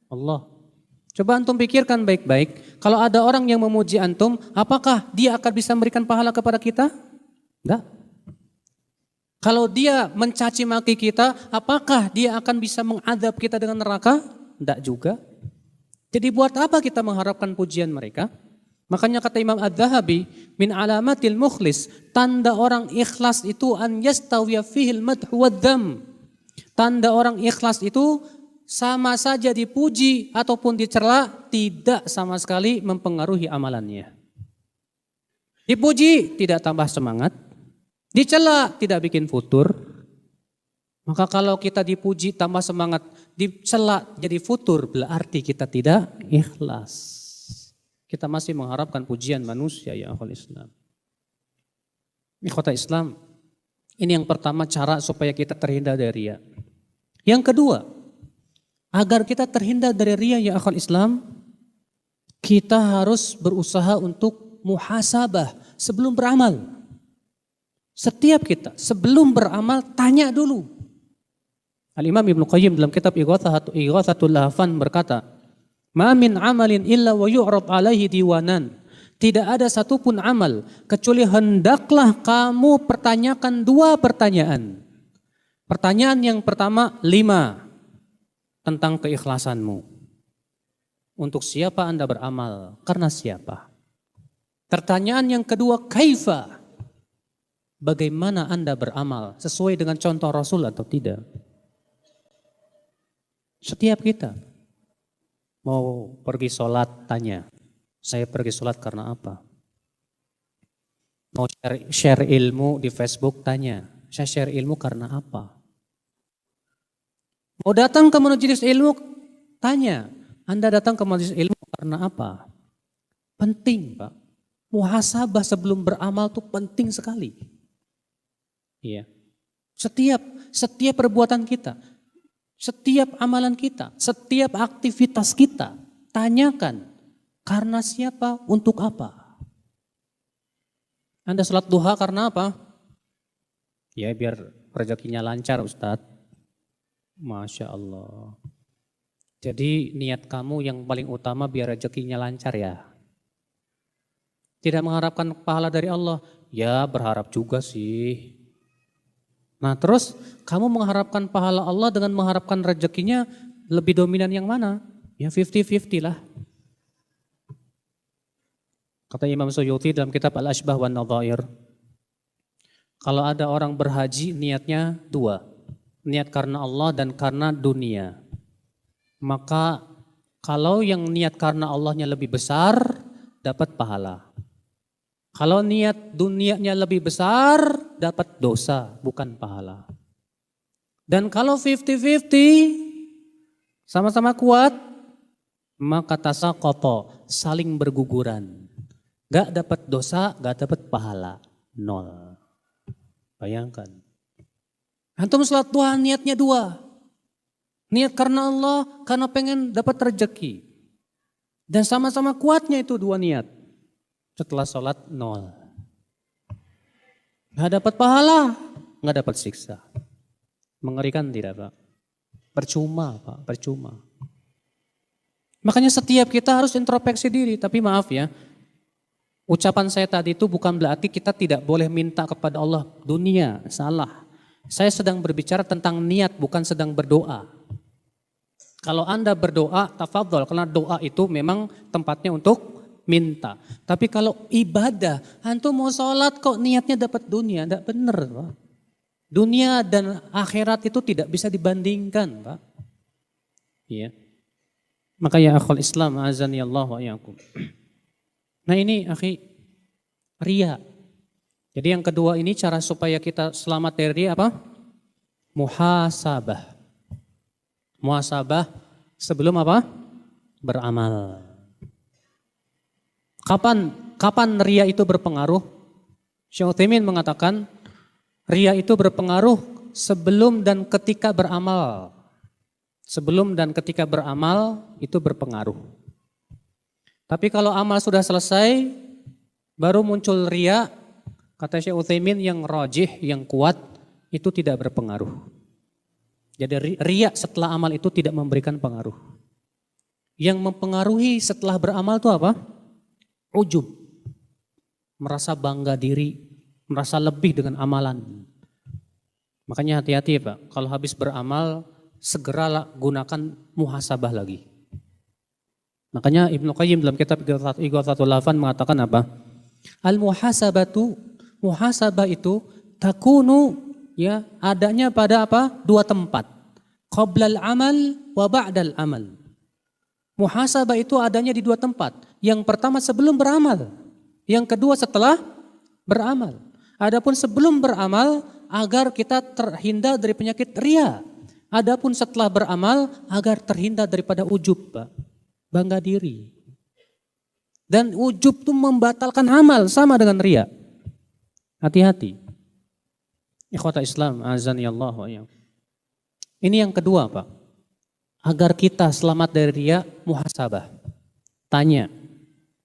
Allah. Coba antum pikirkan baik-baik. Kalau ada orang yang memuji antum, apakah dia akan bisa memberikan pahala kepada kita? Enggak. Kalau dia mencaci maki kita, apakah dia akan bisa mengadab kita dengan neraka? Enggak juga. Jadi buat apa kita mengharapkan pujian mereka? Makanya kata Imam Adz-Dzahabi, min alamatil mukhlis, tanda orang ikhlas itu an yastawiya fihil madhu wadzam. Tanda orang ikhlas itu sama saja dipuji ataupun dicela, tidak sama sekali mempengaruhi amalannya. Dipuji tidak tambah semangat, dicela tidak bikin futur. Maka kalau kita dipuji tambah semangat, dicela jadi futur, berarti kita tidak ikhlas. Kita masih mengharapkan pujian manusia, ya akhwal Islam. Ikhwata Islam, ini yang pertama cara supaya kita terhindar dari ria. Yang kedua, agar kita terhindar dari ria, ya akhwal Islam, kita harus berusaha untuk muhasabah sebelum beramal. Setiap kita sebelum beramal tanya dulu. Al-Imam Ibnu Qayyim dalam kitab Ighathatul Lahfan berkata, ma min amalin illa wa yu'rad alaihi diwanan. Tidak ada satupun amal kecuali hendaklah kamu pertanyakan 2 pertanyaan. Pertanyaan yang pertama 5 tentang keikhlasanmu. Untuk siapa Anda beramal? Karena siapa? Pertanyaan yang kedua kaifa? Bagaimana Anda beramal? Sesuai dengan contoh Rasul atau tidak? Setiap kita mau pergi sholat, tanya, saya pergi sholat karena apa? Mau share ilmu di Facebook, tanya, saya share ilmu karena apa? Mau datang ke majelis ilmu, tanya, Anda datang ke majelis ilmu karena apa? Penting Pak, muhasabah sebelum beramal itu penting sekali. Iya. Setiap perbuatan kita, setiap amalan kita, setiap aktivitas kita, tanyakan karena siapa, untuk apa. Anda sholat duha karena apa? Ya biar rezekinya lancar Ustadz. Masya Allah. Jadi niat kamu yang paling utama biar rezekinya lancar ya. Tidak mengharapkan pahala dari Allah, ya berharap juga sih. Nah terus kamu mengharapkan pahala Allah dengan mengharapkan rezekinya, lebih dominan yang mana? Ya 50-50 lah. Kata Imam Suyuti dalam kitab Al-Ashbah wan Nadhair, kalau ada orang berhaji niatnya 2, niat karena Allah dan karena dunia. Maka kalau yang niat karena Allahnya lebih besar, dapat pahala. Kalau niat dunianya lebih besar, dapat dosa, bukan pahala. Dan kalau 50-50, sama-sama kuat, maka tasaqata, saling berguguran. Gak dapat dosa, gak dapat pahala, 0. Bayangkan. Antum sholat duha niatnya 2. Niat karena Allah, karena pengen dapat rezeki. Dan sama-sama kuatnya itu 2 niat. Setelah sholat 0. Gak dapat pahala, gak dapat siksa. Mengerikan tidak Pak? Percuma Pak, percuma. Makanya setiap kita harus introspeksi diri. Tapi maaf ya, ucapan saya tadi itu bukan berarti kita tidak boleh minta kepada Allah dunia, salah. Saya sedang berbicara tentang niat, bukan sedang berdoa. Kalau Anda berdoa, tafadhol, karena doa itu memang tempatnya untuk minta. Tapi kalau ibadah, antum mau sholat kok niatnya dapat dunia, enggak benar Pak. Dunia dan akhirat itu tidak bisa dibandingkan Pak. Iya. Maka ya akhul Islam, azani Allah wa iyyakum. Nah ini akhi, ria. Jadi yang kedua ini cara supaya kita selamat dari apa? Muhasabah. Muhasabah sebelum apa? Beramal. Kapan ria itu berpengaruh? Syekh Utsaimin mengatakan ria itu berpengaruh sebelum dan ketika beramal. Sebelum dan ketika beramal itu berpengaruh. Tapi kalau amal sudah selesai, baru muncul ria, kata Syekh Utsaimin yang rajih, yang kuat, itu tidak berpengaruh. Jadi ria setelah amal itu tidak memberikan pengaruh. Yang mempengaruhi setelah beramal itu apa? Ujub. Merasa bangga diri, merasa lebih dengan amalan. Makanya hati-hati ya Pak, kalau habis beramal, segeralah gunakan muhasabah lagi. Makanya Ibnu Qayyim dalam kitab Ighathatul Lahfan mengatakan apa? Muhasabah itu takunu ya adanya pada apa? Dua tempat. Qablal amal wa ba'dal amal. Muhasabah itu adanya di dua tempat. Yang pertama sebelum beramal, yang kedua setelah beramal. Adapun sebelum beramal agar kita terhindar dari penyakit ria. Adapun setelah beramal agar terhindar daripada ujub, Pak. Bangga diri. Dan ujub itu membatalkan amal sama dengan ria. Hati-hati. Ikhwata Islam, azani Allah wa iyyakum. Ini yang kedua, Pak. Agar kita selamat dari ria, muhasabah. Tanya,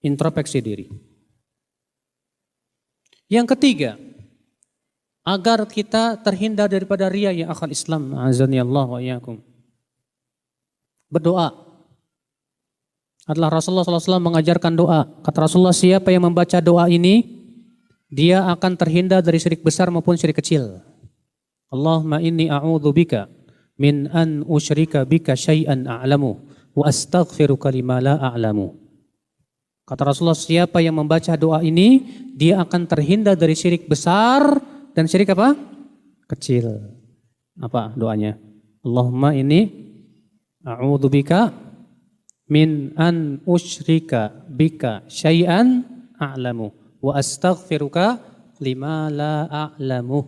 introspeksi diri. Yang ketiga, agar kita terhindar daripada ria ya akhal Islam, azani Allah wa iyyakum. Berdoa. Adalah Rasulullah SAW mengajarkan doa. Kata Rasulullah, siapa yang membaca doa ini, dia akan terhindar dari syirik besar maupun syirik kecil. Allahumma inni a'udzubika min an usyrika bika syai'an a'lamu wa astaghfiruka lima la a'lamu. Kata Rasulullah, siapa yang membaca doa ini, dia akan terhindar dari syirik besar dan syirik apa? Kecil. Apa doanya? Allahumma inni a'udzubika min an usyrika bika syai'an a'lamu wa astaghfiruka lima la a'lamu.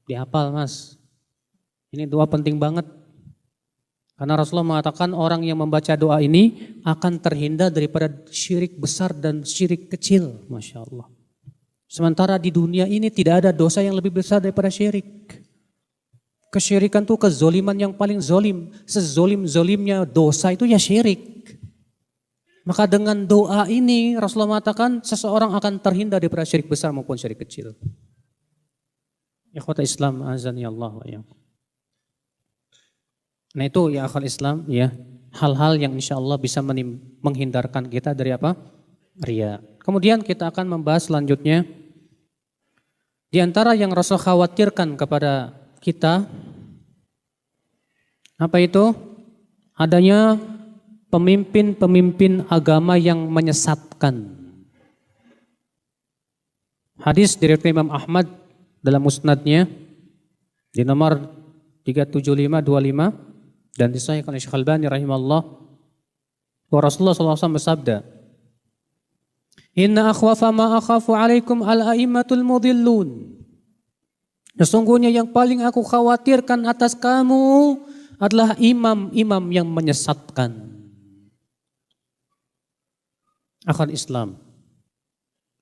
Dihafal Mas. Ini doa penting banget. Karena Rasulullah mengatakan orang yang membaca doa ini akan terhindar daripada syirik besar dan syirik kecil. Masya Allah. Sementara di dunia ini tidak ada dosa yang lebih besar daripada syirik. Kesyirikan itu kezoliman yang paling zolim. Sezolim-zolimnya dosa itu ya syirik. Maka dengan doa ini Rasulullah mengatakan seseorang akan terhindar daripada syirik besar maupun syirik kecil. Ikhwata Islam, azani Allah wa iyyakum. Nah itu ya akhal Islam ya, hal-hal yang insya Allah bisa menghindarkan kita dari apa? Ria. Kemudian kita akan membahas selanjutnya di antara yang Rasul khawatirkan kepada kita, apa itu? Adanya pemimpin-pemimpin agama yang menyesatkan. Hadis dari Imam Ahmad dalam musnadnya di nomor 37525 dan disahihkan oleh Syekh Al-Albani rahimahullah, wa Rasulullah SAW bersabda, inna akhwafa ma akhafu alaikum al-a'immatul mudhillun. Sesungguhnya yang paling aku khawatirkan atas kamu adalah imam-imam yang menyesatkan. Akhal Islam.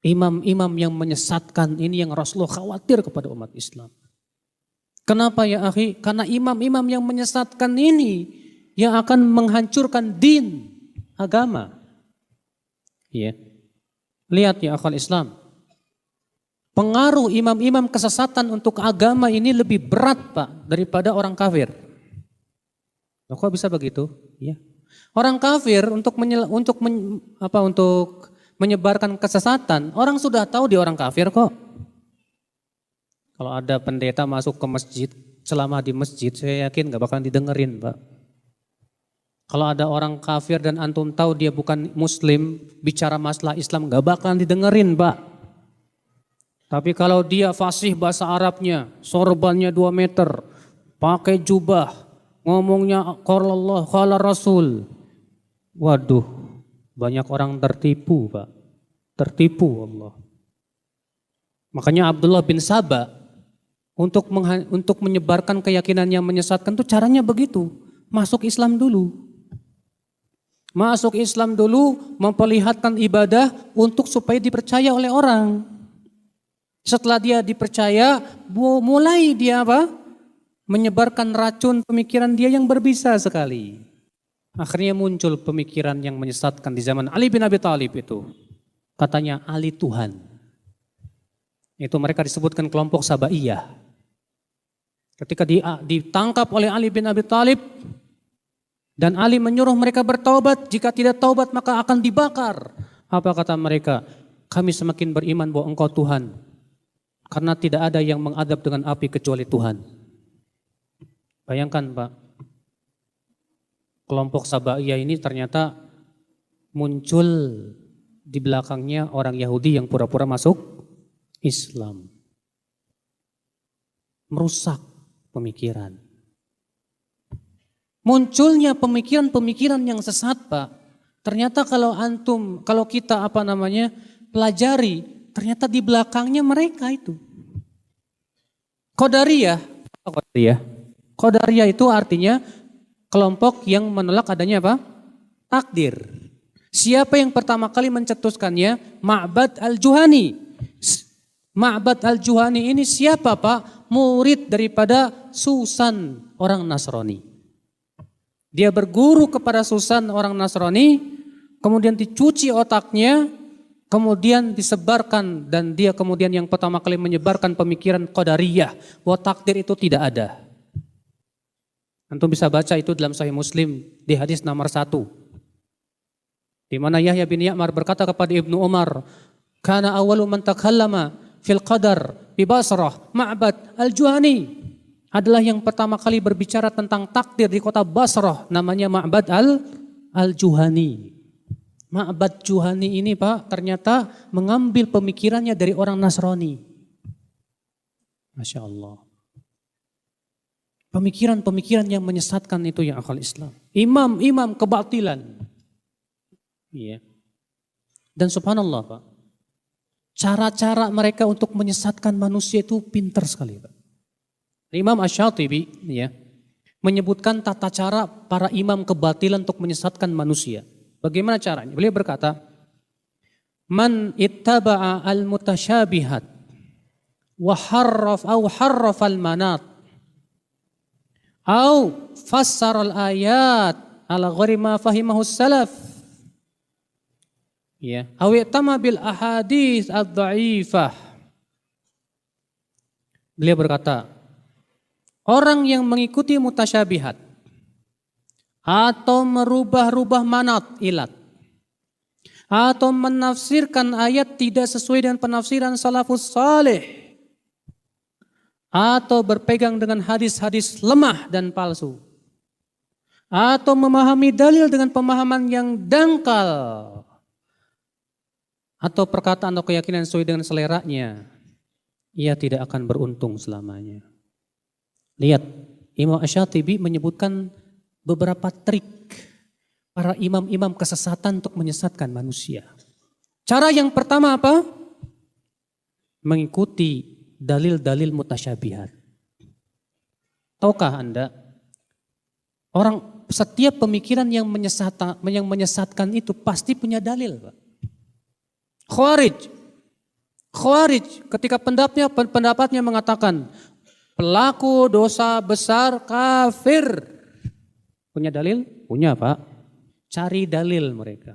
Imam-imam yang menyesatkan ini yang Rasulullah khawatir kepada umat Islam. Kenapa ya akhi? Karena imam-imam yang menyesatkan ini yang akan menghancurkan din, agama. Iya. Lihat ya akhal Islam. Pengaruh imam-imam kesesatan untuk agama ini lebih berat Pak daripada orang kafir. Loh, kok bisa begitu? Ya. Orang kafir untuk menyebarkan kesesatan, orang sudah tahu dia orang kafir kok. Kalau ada pendeta masuk ke masjid, selama di masjid saya yakin gak bakalan didengerin Pak. Kalau ada orang kafir dan antum tahu dia bukan muslim, bicara masalah Islam gak bakalan didengerin Pak. Tapi kalau dia fasih bahasa Arabnya, sorbannya 2 meter, pakai jubah, ngomongnya qala Allah, qala Rasul. Waduh, banyak orang tertipu Pak. Tertipu Allah. Makanya Abdullah bin Saba untuk menyebarkan keyakinan yang menyesatkan itu caranya begitu. Masuk Islam dulu. Masuk Islam dulu, memperlihatkan ibadah untuk supaya dipercaya oleh orang. Setelah dia dipercaya, mulai dia apa? Menyebarkan racun pemikiran dia yang berbisa sekali. Akhirnya muncul pemikiran yang menyesatkan di zaman Ali bin Abi Thalib itu. Katanya Ali Tuhan. Itu mereka disebutkan kelompok Sabaiyah. Ketika ditangkap oleh Ali bin Abi Thalib dan Ali menyuruh mereka bertaubat, jika tidak taubat maka akan dibakar. Apa kata mereka? Kami semakin beriman bahwa Engkau Tuhan. Karena tidak ada yang mengadab dengan api kecuali Tuhan. Bayangkan Pak, kelompok Sabaiyah ini ternyata muncul di belakangnya orang Yahudi yang pura-pura masuk Islam. Merusak pemikiran. Munculnya pemikiran-pemikiran yang sesat Pak. Ternyata kalau kita pelajari, ternyata di belakangnya mereka itu. Qadariyah. Qadariyah itu artinya kelompok yang menolak adanya apa? Takdir. Siapa yang pertama kali mencetuskannya? Ma'bad al-Juhani. Ma'bad al-Juhani ini siapa Pak? Murid daripada Susan orang Nasrani. Dia berguru kepada Susan orang Nasrani, kemudian dicuci otaknya, kemudian disebarkan, dan dia kemudian yang pertama kali menyebarkan pemikiran Qadariyah bahwa takdir itu tidak ada. Antum bisa baca itu dalam Sahih Muslim di hadis nomor 1. Di mana Yahya bin Ya'mar berkata kepada Ibnu Umar, "Kana awwalu man takallama fil qadar bi Basrah Ma'bad al-Juhani." Adalah yang pertama kali berbicara tentang takdir di kota Basrah, namanya Ma'bad al-Juhani. Ma'bad Juhani ini Pak ternyata mengambil pemikirannya dari orang Nasrani. Masya Allah. Pemikiran-pemikiran yang menyesatkan itu yang akal Islam. Imam-imam kebatilan. Iya. Dan subhanallah Pak, cara-cara mereka untuk menyesatkan manusia itu pintar sekali Pak. Imam Asy-Syatibi ya, menyebutkan tata cara para imam kebatilan untuk menyesatkan manusia. Bagaimana caranya? Beliau berkata, "Man ittaba'a al-mutasyabihat wa harraf al-manat au fassara al-ayat ala ghairi ma fahimahu salaf." Ya, aw i'tama bil ahadits ad-dha'ifah. Beliau berkata, orang yang mengikuti mutasyabihat atau merubah-rubah manat ilat atau menafsirkan ayat tidak sesuai dengan penafsiran salafus saleh atau berpegang dengan hadis-hadis lemah dan palsu atau memahami dalil dengan pemahaman yang dangkal atau perkataan atau keyakinan sesuai dengan seleranya, ia tidak akan beruntung selamanya. Lihat, Imam Asy-Syatibi menyebutkan beberapa trik para imam-imam kesesatan untuk menyesatkan manusia. Cara yang pertama apa? Mengikuti dalil-dalil mutasyabihat. Tahukah Anda, setiap pemikiran yang menyesatkan itu pasti punya dalil, Pak. Khawarij ketika pendapatnya mengatakan pelaku dosa besar kafir. Punya dalil? Punya Pak. Cari dalil mereka.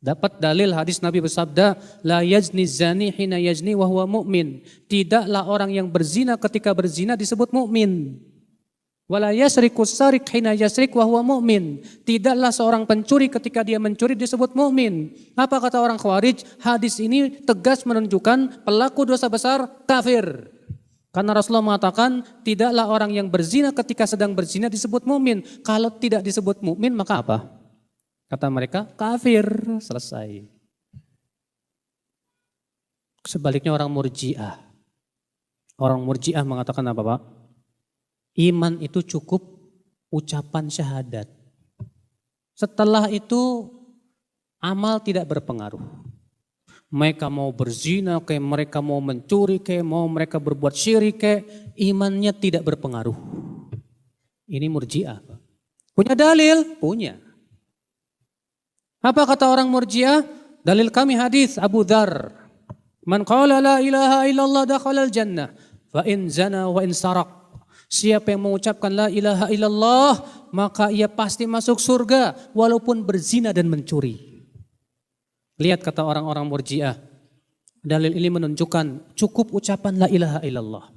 Dapat dalil hadis Nabi bersabda, la yazni zani hina yazni wa huwa mu'min. Tidaklah orang yang berzina ketika berzina disebut mukmin. Wala yasriku sarik hina yasrik wa huwa mu'min. Tidaklah seorang pencuri ketika dia mencuri disebut mukmin. Apa kata orang Khawarij? Hadis ini tegas menunjukkan pelaku dosa besar kafir. Karena Rasulullah mengatakan tidaklah orang yang berzina ketika sedang berzina disebut mukmin. Kalau tidak disebut mukmin maka apa? Kata mereka kafir, selesai. Sebaliknya orang Murji'ah. Orang Murji'ah mengatakan apa Pak? Iman itu cukup ucapan syahadat. Setelah itu amal tidak berpengaruh. Mereka mau berzina, kayak mereka mau mencuri, kayak mau mereka berbuat syirik, kayak imannya tidak berpengaruh. Ini Murji'ah. Punya dalil? Punya. Apa kata orang Murji'ah? Dalil kami hadis Abu Dzar. Man qala la ilaha illallah dakhala al-jannah fa in zana wa in sarak. Siapa yang mengucapkan la ilaha illallah, maka ia pasti masuk surga walaupun berzina dan mencuri. Lihat kata orang-orang Murji'ah. Dalil ini menunjukkan cukup ucapan la ilaha illallah.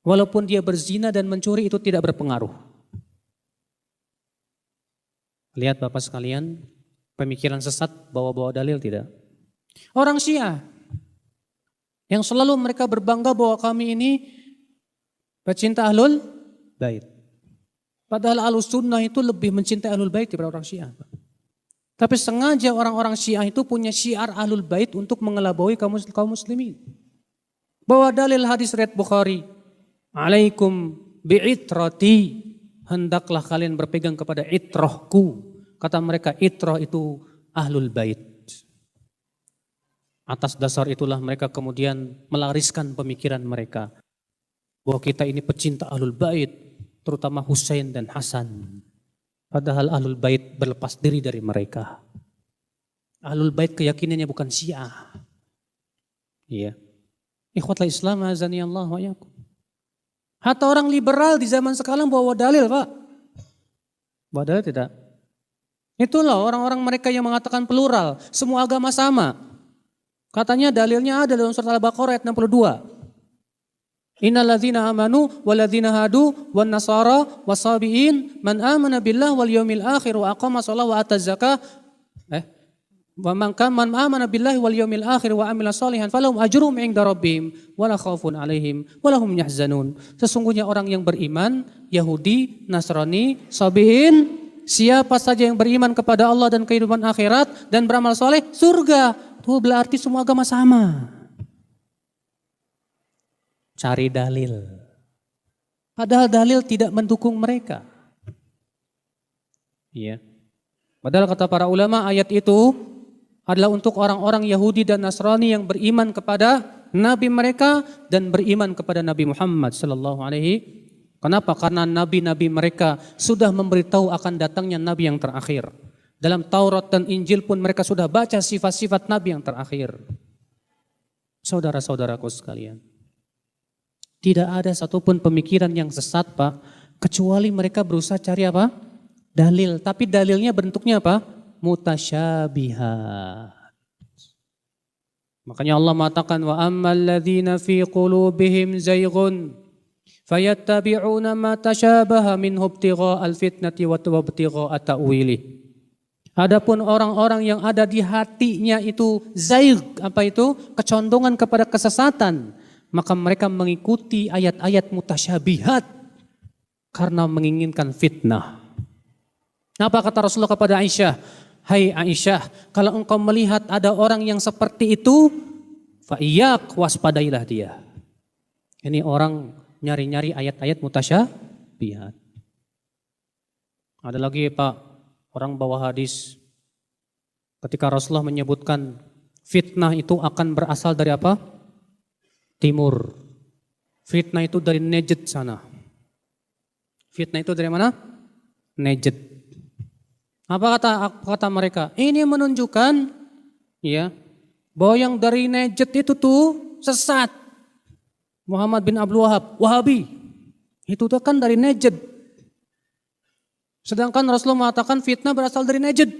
Walaupun dia berzina dan mencuri itu tidak berpengaruh. Lihat Bapak sekalian, pemikiran sesat bawa-bawa dalil tidak? Orang Syiah yang selalu mereka berbangga bahwa kami ini pecinta Ahlul Bait. Padahal Ahlus Sunnah itu lebih mencintai Ahlul Bait daripada orang Syiah. Tapi sengaja orang-orang Syiah itu punya syiar Ahlul Bait untuk mengelabui kaum muslimin. Bawa dalil hadis riwayat Bukhari. Alaikum bi'itrati. Hendaklah kalian berpegang kepada itrahku. Kata mereka itrah itu Ahlul Bait. Atas dasar itulah mereka kemudian melariskan pemikiran mereka. Bahwa kita ini pecinta Ahlul Bait. Terutama Husain dan Hasan. Padahal Ahlul Bait berlepas diri dari mereka. Ahlul Bait keyakinannya bukan Syiah. Iya. Ikhwatul Islam azani Allah wa iyyakum. Hatta orang liberal di zaman sekarang bawa dalil, Pak. Bawa dalil tidak? Itulah orang-orang mereka yang mengatakan plural, semua agama sama. Katanya dalilnya ada dalam surat Al-Baqarah ayat 62. Innal ladzina amanu wal ladzina hadu wan nasara wasabiin man amana billah wal yaumil akhir wa aqama shalah wa ata zakah wa man amana billahi wal yaumil akhir wa amila shalihan falahum ajrum 'inda rabbihim wa la khaufun 'alaihim wa lahum yahzanun. Sesungguhnya orang yang beriman, Yahudi, Nasrani, Sabiin, siapa saja yang beriman kepada Allah dan kehidupan akhirat dan beramal soleh, surga. Itu berarti semua agama sama. Cari dalil. Padahal dalil tidak mendukung mereka. Iya. Padahal kata para ulama ayat itu adalah untuk orang-orang Yahudi dan Nasrani yang beriman kepada nabi mereka dan beriman kepada Nabi Muhammad sallallahu alaihi. Kenapa? Karena nabi-nabi mereka sudah memberitahu akan datangnya nabi yang terakhir. Dalam Taurat dan Injil pun mereka sudah baca sifat-sifat nabi yang terakhir. Saudara-saudaraku sekalian. Tidak ada satupun pemikiran yang sesat, Pak, kecuali mereka berusaha cari apa? Dalil. Tapi dalilnya bentuknya apa? Mutasyabihat. Makanya Allah mengatakan wa ammal ladzina fi qulubihim zayghun fayattabi'una ma tasyabaha minhu ibtigha'al fitnati wa ibtigha'a ta'wilih. Adapun orang-orang yang ada di hatinya itu zaigh, apa itu? Kecondongan kepada kesesatan. Maka mereka mengikuti ayat-ayat mutasyabihat karena menginginkan fitnah. Apa kata Rasulullah kepada Aisyah? Hai Aisyah, kalau engkau melihat ada orang yang seperti itu, fa'iyyak, waspadailah dia. Ini orang nyari-nyari ayat-ayat mutasyabihat. Ada lagi Pak, orang bawa hadis. Ketika Rasulullah menyebutkan fitnah itu akan berasal dari apa? Timur. Fitnah itu dari Najd sana. Fitnah itu dari mana? Najd. Apa kata mereka? Ini menunjukkan ya bahwa yang dari Najd itu tuh sesat. Muhammad bin Abdul Wahab, Wahabi. Itu tuh kan dari Najd. Sedangkan Rasulullah mengatakan fitnah berasal dari Najd.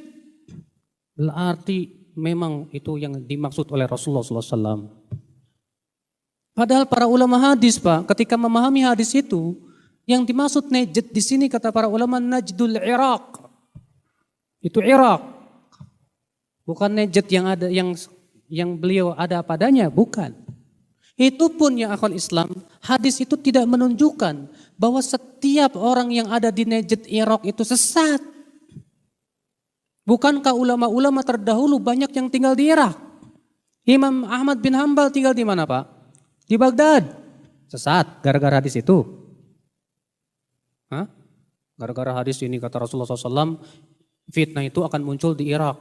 Berarti memang itu yang dimaksud oleh Rasulullah SAW. Padahal para ulama hadis, Pak, ketika memahami hadis itu, yang dimaksud Najd di sini kata para ulama Najdul Iraq. Itu Irak. Bukan Najd yang ada yang beliau ada padanya, bukan. Itu pun ya akhwal Islam, hadis itu tidak menunjukkan bahwa setiap orang yang ada di Najd Irak itu sesat. Bukankah ulama-ulama terdahulu banyak yang tinggal di Irak? Imam Ahmad bin Hambal tinggal di mana, Pak? Di Baghdad. Sesat gara-gara hadis itu. Hah? Gara-gara hadis ini kata Rasulullah SAW, fitnah itu akan muncul di Irak.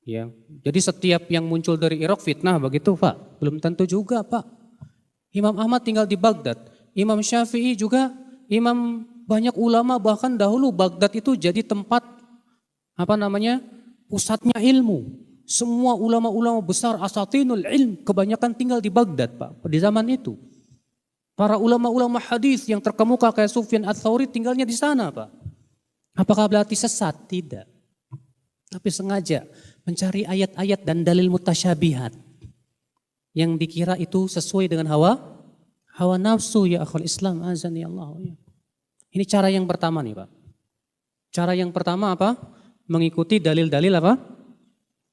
Ya. Jadi setiap yang muncul dari Irak fitnah begitu Pak? Belum tentu juga Pak. Imam Ahmad tinggal di Baghdad. Imam Syafi'i juga, imam banyak ulama bahkan dahulu Baghdad itu jadi tempat pusatnya ilmu. Semua ulama-ulama besar asatinul ilm kebanyakan tinggal di Baghdad Pak di zaman itu. Para ulama-ulama hadis yang terkemuka kayak Sufyan Ats-Tsauri tinggalnya di sana Pak. Apakah berarti sesat? Tidak. Tapi sengaja mencari ayat-ayat dan dalil mutasyabihat yang dikira itu sesuai dengan hawa nafsu ya akhul Islam azani Allah. Ini cara yang pertama nih Pak. Cara yang pertama apa? Mengikuti dalil-dalil apa?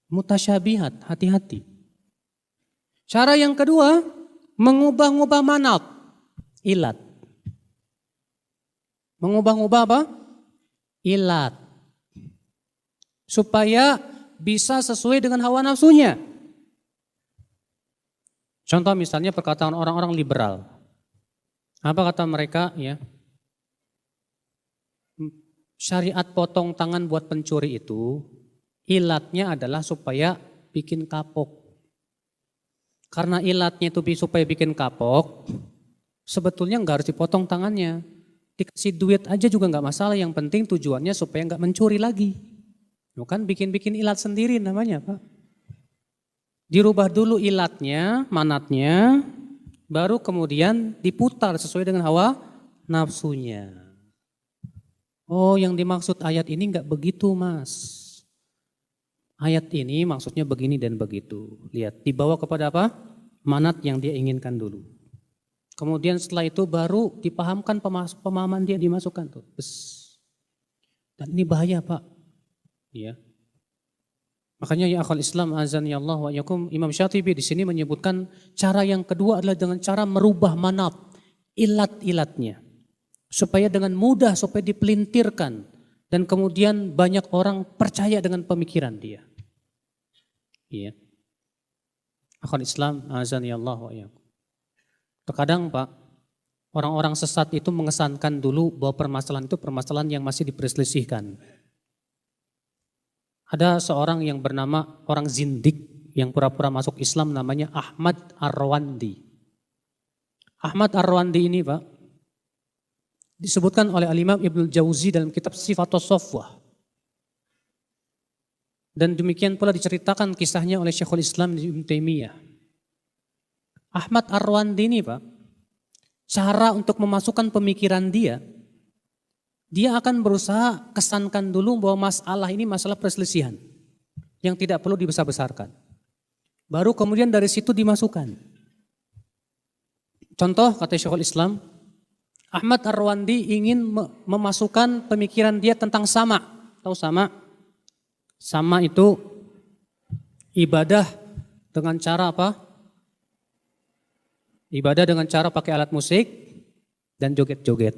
Mutasyabihat, hati-hati. Cara yang kedua, mengubah-ubah manat, ilat. Mengubah-ubah apa? Ilat. Supaya bisa sesuai dengan hawa nafsunya. Contoh misalnya perkataan orang-orang liberal. Apa kata mereka ya? Syariat potong tangan buat pencuri itu ilatnya adalah supaya bikin kapok. Karena ilatnya itu supaya bikin kapok, sebetulnya nggak harus dipotong tangannya. Dikasih duit aja juga nggak masalah, yang penting tujuannya supaya nggak mencuri lagi. Kan bikin-bikin ilat sendiri namanya Pak. Dirubah dulu ilatnya, manatnya, baru kemudian diputar sesuai dengan hawa nafsunya. Oh yang dimaksud ayat ini enggak begitu Mas. Ayat ini maksudnya begini dan begitu. Lihat, dibawa kepada apa? Manat yang dia inginkan dulu. Kemudian setelah itu baru dipahamkan pemahaman dia dimasukkan tuh. Dan ini bahaya Pak. Ya. Makanya ya akhul Islam azan ya Allah wa yakum, Imam Syatibi di sini menyebutkan cara yang kedua adalah dengan cara merubah manat, ilat-ilatnya. Supaya dengan mudah, supaya dipelintirkan. Dan kemudian banyak orang percaya dengan pemikiran dia. Iya. Akhul Islam azan ya Allah wa yakum. Terkadang Pak, orang-orang sesat itu mengesankan dulu bahwa permasalahan itu permasalahan yang masih diperselisihkan. Ada seorang yang bernama orang zindik yang pura-pura masuk Islam namanya Ahmad Ar-Rawandi. Ahmad Ar-Rawandi ini Pak, disebutkan oleh Al-Imam Ibnul Jauzi dalam kitab Sifatus Safwah. Dan demikian pula diceritakan kisahnya oleh Syekhul Islam Ibnu Taimiyah. Ahmad Ar-Rawandi ini Pak, cara untuk memasukkan pemikiran dia akan berusaha kesankan dulu bahwa masalah ini masalah perselisihan yang tidak perlu dibesar-besarkan. Baru kemudian dari situ dimasukkan. Contoh kata Syekhul Islam, Ahmad Ar-Rawandi ingin memasukkan pemikiran dia tentang sama. Tahu sama? Sama itu ibadah dengan cara apa? Ibadah dengan cara pakai alat musik dan joget-joget.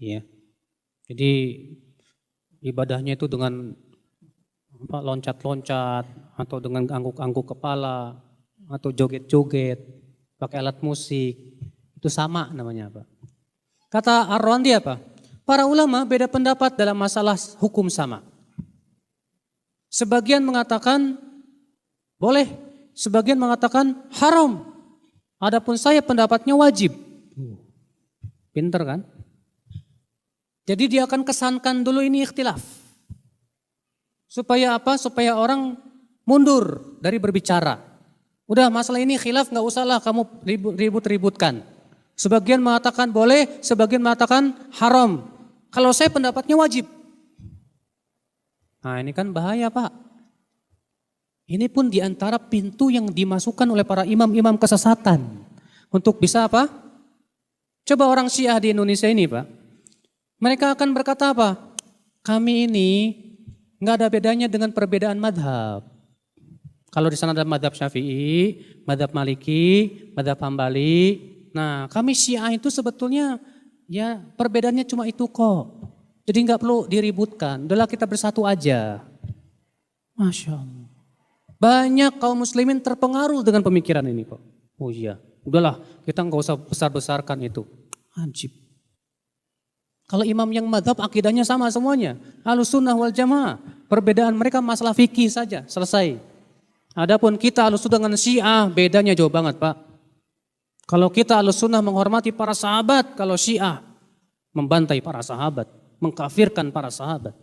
Ya. Jadi ibadahnya itu dengan loncat-loncat atau dengan angguk-angguk kepala atau joget-joget, pakai alat musik. Itu sama namanya apa? Kata Ar-Rawandi apa? Para ulama beda pendapat dalam masalah hukum sama. Sebagian mengatakan boleh, sebagian mengatakan haram. Adapun saya pendapatnya wajib. Pinter kan? Jadi dia akan kesankan dulu ini ikhtilaf. Supaya apa? Supaya orang mundur dari berbicara. Udah masalah ini khilaf gak usahlah kamu ribut-ributkan. Sebagian mengatakan boleh, sebagian mengatakan haram. Kalau saya pendapatnya wajib. Nah ini kan bahaya Pak. Ini pun diantara pintu yang dimasukkan oleh para imam-imam kesesatan. Untuk bisa apa? Coba orang Syiah di Indonesia ini Pak. Mereka akan berkata apa? Kami ini gak ada bedanya dengan perbedaan madhab. Kalau di sana ada madhab Syafi'i, madhab Maliki, madhab Hambali. Nah kami Syiah itu sebetulnya ya perbedaannya cuma itu kok. Jadi nggak perlu diributkan, udahlah kita bersatu aja. Masya Allah. Banyak kaum muslimin terpengaruh dengan pemikiran ini kok. Oh iya, udahlah kita nggak usah besar-besarkan itu. Ajib. Kalau imam yang madhab akidahnya sama semuanya. Ahlussunnah wal jamaah. Perbedaan mereka masalah fikih saja, selesai. Adapun kita Ahlussunnah dengan Syiah bedanya jauh banget Pak. Kalau kita Ahlussunnah menghormati para sahabat, kalau Syiah membantai para sahabat, mengkafirkan para sahabat.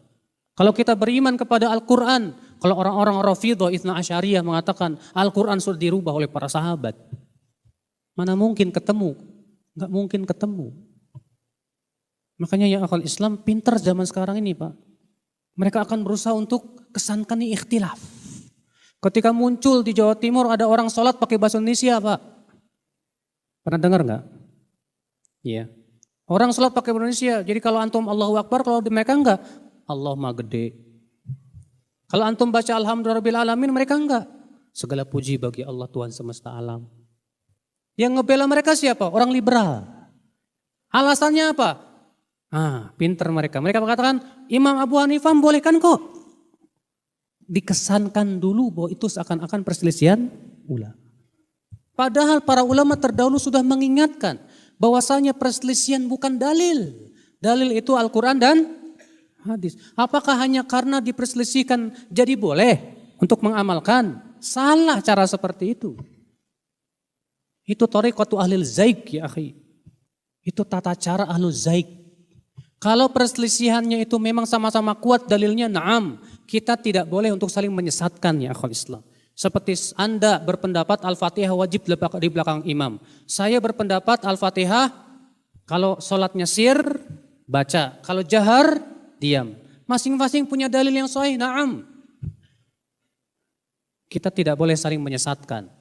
Kalau kita beriman kepada Al-Quran, kalau orang-orang Rafidhah Itsna Asyariyah mengatakan Al-Quran sudah dirubah oleh para sahabat. Mana mungkin ketemu? Enggak mungkin ketemu. Makanya ya akal Islam pintar zaman sekarang ini Pak. Mereka akan berusaha untuk kesankan ikhtilaf. Ketika muncul di Jawa Timur ada orang sholat pakai bahasa Indonesia Pak. Pernah dengar enggak? Iya. Orang sholat pakai bahasa Indonesia. Jadi kalau antum Allahu Akbar, kalau di mereka enggak. Allah mah gede. Kalau antum baca Alhamdulillahirrahmanirrahim mereka enggak. Segala puji bagi Allah Tuhan semesta alam. Yang ngebela mereka siapa? Orang liberal. Alasannya apa? Pinter mereka. Mereka mengatakan Imam Abu Hanifah bolehkan kok. Dikesankan dulu bahwa itu seakan-akan perselisihan ulama. Padahal para ulama terdahulu sudah mengingatkan bahwasanya perselisihan bukan dalil. Dalil itu Al-Quran dan hadis. Apakah hanya karena diperselisihkan jadi boleh untuk mengamalkan? Salah cara seperti itu. Itu thariqatu ahlil zaik ya akhi. Itu tata cara ahlul zaik. Kalau perselisihannya itu memang sama-sama kuat dalilnya, na'am. Kita tidak boleh untuk saling menyesatkan ya akhul Islam. Seperti Anda berpendapat Al-Fatihah wajib di belakang imam. Saya berpendapat Al-Fatihah kalau sholatnya sir, baca. Kalau jahar, diam. Masing-masing punya dalil yang sahih, na'am. Kita tidak boleh saling menyesatkan.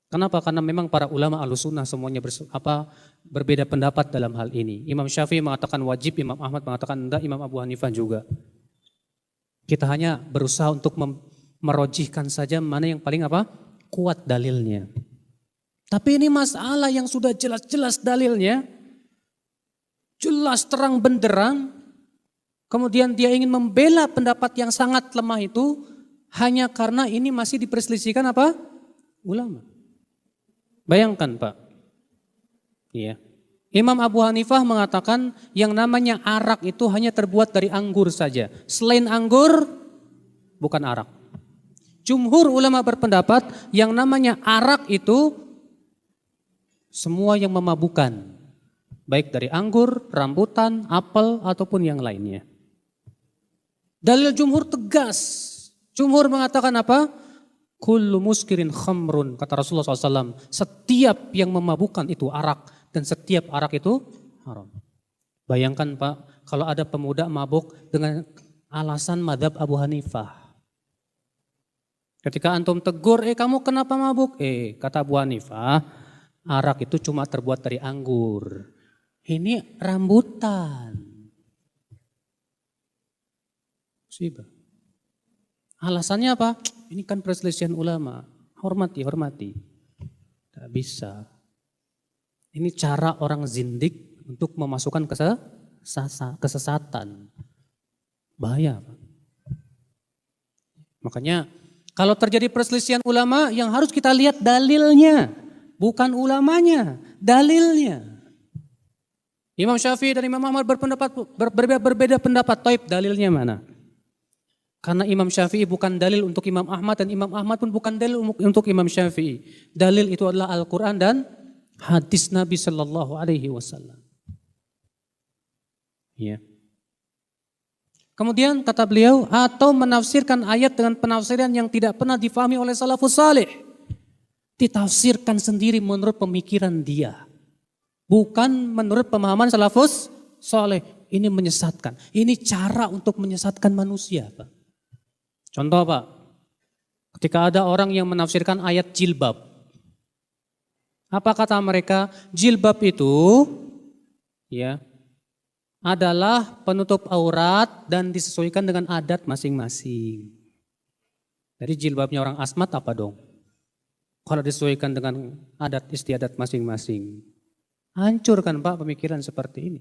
Kenapa? Karena memang para ulama Ahlussunnah semuanya berbeda pendapat dalam hal ini. Imam Syafi'i mengatakan wajib, Imam Ahmad mengatakan enggak, Imam Abu Hanifah juga. Kita hanya berusaha untuk merojihkan saja mana yang paling kuat dalilnya. Tapi ini masalah yang sudah jelas-jelas dalilnya, jelas terang benderang, kemudian dia ingin membela pendapat yang sangat lemah itu hanya karena ini masih diperselisihkan ulama. Bayangkan Pak, iya. Imam Abu Hanifah mengatakan yang namanya arak itu hanya terbuat dari anggur saja. Selain anggur, bukan arak. Jumhur ulama berpendapat yang namanya arak itu semua yang memabukkan. Baik dari anggur, rambutan, apel, ataupun yang lainnya. Dalil jumhur tegas. Jumhur mengatakan apa? Kullu muskirin khamrun, kata Rasulullah SAW. Setiap yang memabukkan itu arak. Dan setiap arak itu haram. Bayangkan Pak, kalau ada pemuda mabuk dengan alasan madhab Abu Hanifah. Ketika antum tegur, kamu kenapa mabuk? Kata Abu Hanifah, arak itu cuma terbuat dari anggur. Ini rambutan. Musibah. Alasannya apa? Ini kan perselisihan ulama. Hormati. Tidak bisa. Ini cara orang zindik untuk memasukkan kesesatan. Bahaya. Makanya kalau terjadi perselisihan ulama yang harus kita lihat dalilnya. Bukan ulamanya, dalilnya. Imam Syafi'i dan Imam Ahmad berbeda pendapat. Taib, dalilnya mana? Karena Imam Syafi'i bukan dalil untuk Imam Ahmad dan Imam Ahmad pun bukan dalil untuk Imam Syafi'i. Dalil itu adalah Al-Quran dan hadis Nabi Sallallahu Alaihi Wasallam. Ya. Kemudian kata beliau, atau menafsirkan ayat dengan penafsiran yang tidak pernah difahami oleh salafus saleh. Ditafsirkan sendiri menurut pemikiran dia. Bukan menurut pemahaman salafus saleh. Ini menyesatkan. Ini cara untuk menyesatkan manusia, Pak. Contoh Pak, ketika ada orang yang menafsirkan ayat jilbab. Apa kata mereka? Jilbab itu ya adalah penutup aurat dan disesuaikan dengan adat masing-masing. Jadi jilbabnya orang asmat apa dong? Kalau disesuaikan dengan adat istiadat masing-masing. Hancurkan Pak pemikiran seperti ini.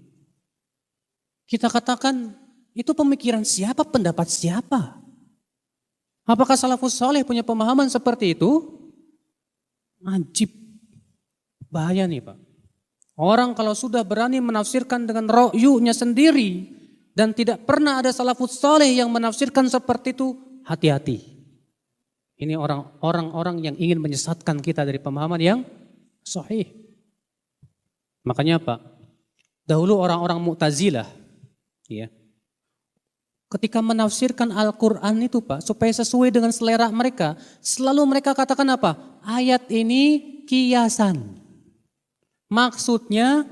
Kita katakan itu pemikiran siapa, pendapat siapa? Apakah salafus saleh punya pemahaman seperti itu? Ajib. Bahaya nih Pak. Orang kalau sudah berani menafsirkan dengan ro'yunya sendiri dan tidak pernah ada salafus saleh yang menafsirkan seperti itu, hati-hati. Ini orang-orang yang ingin menyesatkan kita dari pemahaman yang sahih. Makanya Pak, dahulu orang-orang Mu'tazilah, ya, ketika menafsirkan Al-Quran itu Pak, supaya sesuai dengan selera mereka, selalu mereka katakan apa? Ayat ini kiasan. Maksudnya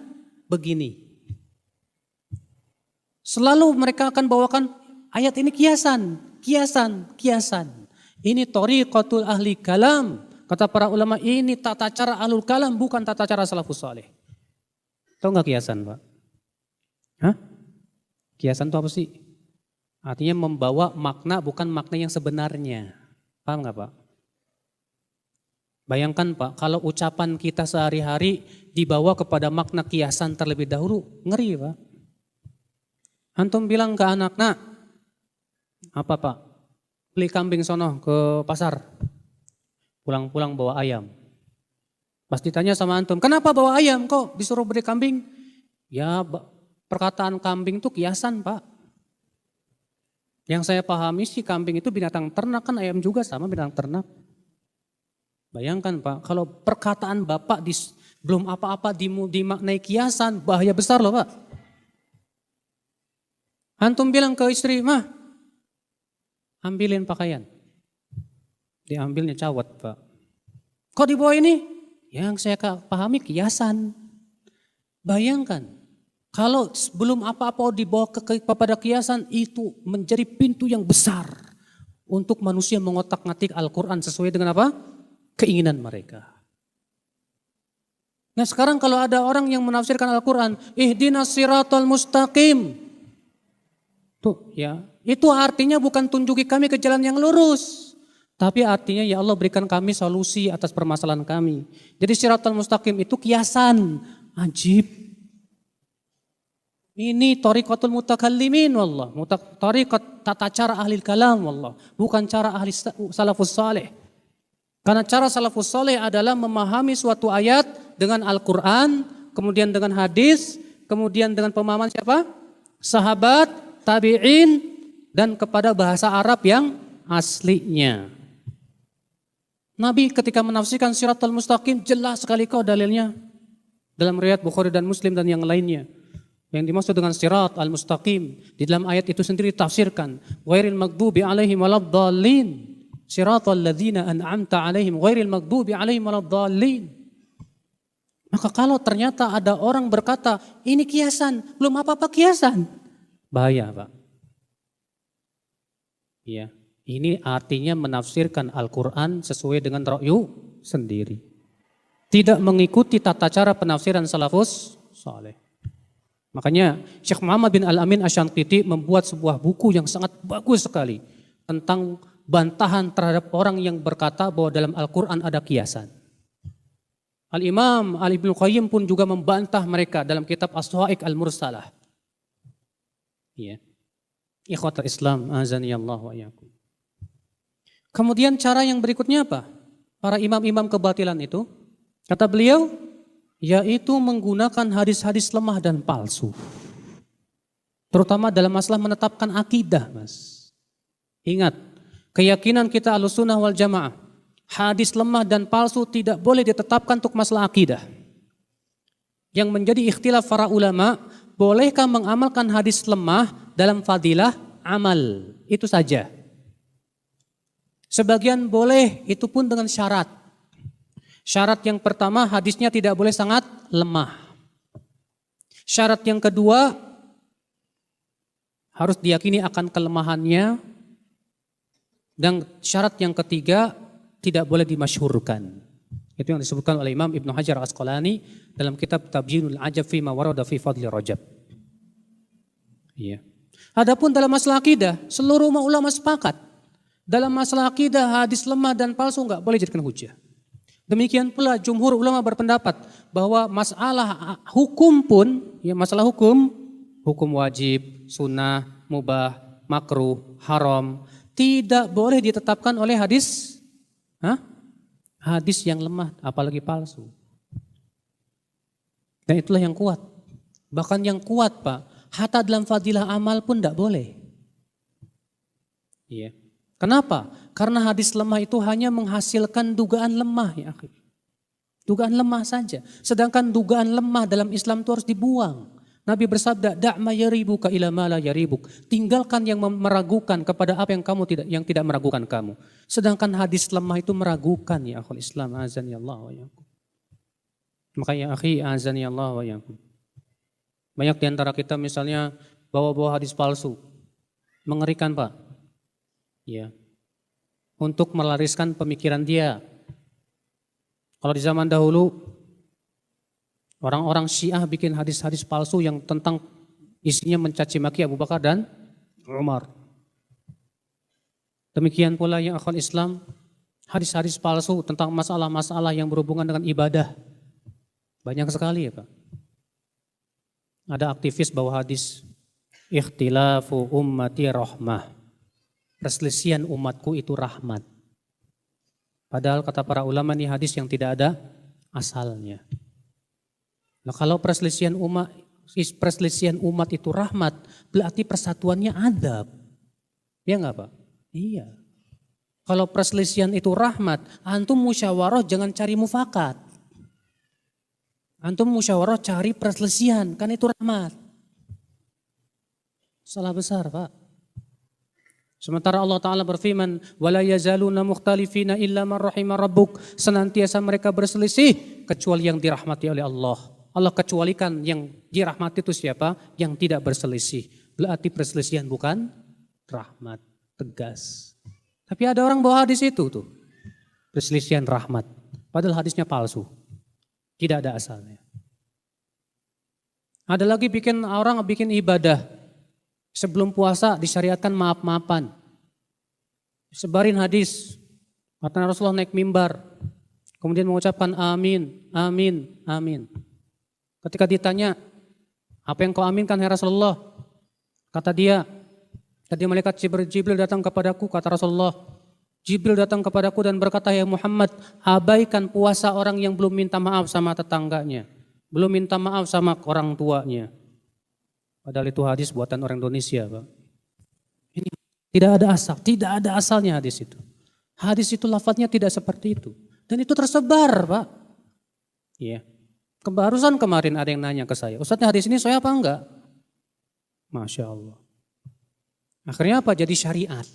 begini. Selalu mereka akan bawakan ayat ini kiasan. Ini thariqatul ahli kalam. Kata para ulama, ini tata cara ahlul kalam, bukan tata cara salafus saleh. Tahu nggak kiasan Pak? Hah? Kiasan itu apa sih? Artinya membawa makna bukan makna yang sebenarnya. Paham nggak Pak? Bayangkan Pak, kalau ucapan kita sehari-hari dibawa kepada makna kiasan terlebih dahulu, ngeri Pak. Antum bilang ke anak, nak, apa Pak? Beli kambing sono ke pasar. Pulang-pulang bawa ayam. Pas ditanya sama antum, kenapa bawa ayam kok disuruh beli kambing? Ya perkataan kambing itu kiasan Pak. Yang saya pahami sih kambing itu binatang ternak, kan ayam juga sama binatang ternak. Bayangkan Pak, kalau perkataan Bapak belum apa-apa dimaknai kiasan, bahaya besar loh Pak. Antum bilang ke istri, mah, ambilin pakaian. Diambilnya cawat Pak. Kok dibawa ini? Yang saya pahami kiasan. Bayangkan, kalau belum apa-apa dibawa kepada kiasan, itu menjadi pintu yang besar untuk manusia mengotak-ngatik Al-Quran sesuai dengan apa? Keinginan mereka. Nah sekarang kalau ada orang yang menafsirkan Al-Quran, ihdinas siratal mustaqim. Tuh ya, itu artinya bukan tunjuki kami ke jalan yang lurus. Tapi artinya ya Allah berikan kami solusi atas permasalahan kami. Jadi siratal mustaqim itu kiasan. Ajib. Ini thariqatul mutakallimin wallah. Thariqat tata cara ahli kalam wallah. Bukan cara ahli salafus saleh. Karena cara salafus saleh adalah memahami suatu ayat dengan Al-Quran, kemudian dengan hadis, kemudian dengan pemahaman siapa? Sahabat, tabi'in, dan kepada bahasa Arab yang aslinya. Nabi ketika menafsirkan siratal mustaqim jelas sekali kok dalilnya. Dalam riwayat Bukhari dan Muslim dan yang lainnya. Yang dimaksud dengan sirat al-mustaqim. Di dalam ayat itu sendiri tafsirkan. Ghairil maghdubi alaihim waladdallin. Siratal ladzina an'amta alaihim ghairil maghdubi alaihim waladdallin. Maka kalau ternyata ada orang berkata, ini kiasan, belum apa-apa kiasan. Bahaya Pak. Iya, ini artinya menafsirkan Al-Quran sesuai dengan ra'yu sendiri. Tidak mengikuti tata cara penafsiran salafus saleh. Makanya Syekh Muhammad bin Al-Amin Asy-Syantiti membuat sebuah buku yang sangat bagus sekali tentang bantahan terhadap orang yang berkata bahwa dalam Al-Quran ada kiasan. Al-Imam Ali bin Qayyim pun juga membantah mereka dalam kitab As-Sawa'iq Al-Mursalah. Ya. Ikhwatul Islam, azanillah wa iyyakum. Kemudian cara yang berikutnya apa? Para imam-imam kebatilan itu, kata beliau, yaitu menggunakan hadis-hadis lemah dan palsu. Terutama dalam masalah menetapkan akidah, Mas. Ingat, keyakinan kita Ahlussunnah wal Jamaah, hadis lemah dan palsu tidak boleh ditetapkan untuk masalah akidah. Yang menjadi ikhtilaf para ulama, bolehkah mengamalkan hadis lemah dalam fadilah amal? Itu saja. Sebagian boleh, itu pun dengan syarat. Syarat yang pertama, hadisnya tidak boleh sangat lemah. Syarat yang kedua, harus diyakini akan kelemahannya. Dan syarat yang ketiga, tidak boleh dimasyhurkan. Itu yang disebutkan oleh Imam Ibnu Hajar Asqalani dalam kitab Tabyinul Ajab fi ma warada fi fadli Rajab. Iya. Adapun dalam masalah akidah, seluruh ulama sepakat. Dalam masalah akidah, hadis lemah dan palsu enggak boleh dijadikan hujah. Demikian pula jumhur ulama berpendapat bahwa masalah hukum pun, ya masalah hukum wajib, sunnah, mubah, makruh, haram, tidak boleh ditetapkan oleh hadis hadis yang lemah, apalagi palsu. Dan itulah yang kuat. Bahkan yang kuat Pak, hatta dalam fadilah amal pun tidak boleh. Iya. Kenapa? Karena hadis lemah itu hanya menghasilkan dugaan lemah ya akhi. Dugaan lemah saja. Sedangkan dugaan lemah dalam Islam itu harus dibuang. Nabi bersabda, "Da' yaribuka ila ma la yaribuk." Tinggalkan yang meragukan kepada apa yang tidak meragukan kamu. Sedangkan hadis lemah itu meragukan ya akhul Islam, azani Allah wa iyyakum. Maka ya akhi, azani Allah wa iyyakum. Banyak di antara kita misalnya bawa-bawa hadis palsu. Mengerikan Pak. Ya. Untuk melariskan pemikiran dia. Kalau di zaman dahulu orang-orang Syiah bikin hadis-hadis palsu yang tentang isinya mencaci maki Abu Bakar dan Umar. Demikian pula yang akhwat Islam, hadis-hadis palsu tentang masalah-masalah yang berhubungan dengan ibadah. Banyak sekali ya Pak. Ada aktivis bawa hadis, ikhtilafu ummati rahmah. Perselisihan umatku itu rahmat. Padahal kata para ulama ini hadis yang tidak ada asalnya. Nah kalau perselisihan umat itu rahmat, berarti persatuannya adab. Ya enggak Pak? Iya. Kalau perselisihan itu rahmat, antum musyawarah jangan cari mufakat. Antum musyawarah cari perselisihan, kan itu rahmat. Salah besar Pak. Sementara Allah Ta'ala berfirman, وَلَا يَزَالُونَ مُخْتَلِفِينَ إِلَّا مَنْ رَحِمَ رَبُّكَ. Senantiasa mereka berselisih, kecuali yang dirahmati oleh Allah. Allah kecualikan yang dirahmati itu siapa? Yang tidak berselisih. Berarti perselisihan bukan rahmat, tegas. Tapi ada orang bawa hadis itu tuh. Perselisihan rahmat. Padahal hadisnya palsu. Tidak ada asalnya. Ada lagi orang bikin ibadah. Sebelum puasa disyariatkan maaf-maafan. Sebarin hadis. Kata Rasulullah naik mimbar. Kemudian mengucapkan amin, amin, amin. Ketika ditanya, apa yang kau aminkan ya Rasulullah? Kata dia, tadi malaikat Jibril datang kepadaku, kata Rasulullah. Jibril datang kepadaku dan berkata, ya Muhammad, abaikan puasa orang yang belum minta maaf sama tetangganya. Belum minta maaf sama orang tuanya. Padahal itu hadis buatan orang Indonesia, Pak. Ini tidak ada asalnya hadis itu. Hadis itu lafadznya tidak seperti itu. Dan itu tersebar, Pak. Iya. Barusan kemarin ada yang nanya ke saya, Ustadz hadis ini saya apa enggak? Masya Allah. Akhirnya apa? Jadi syariat.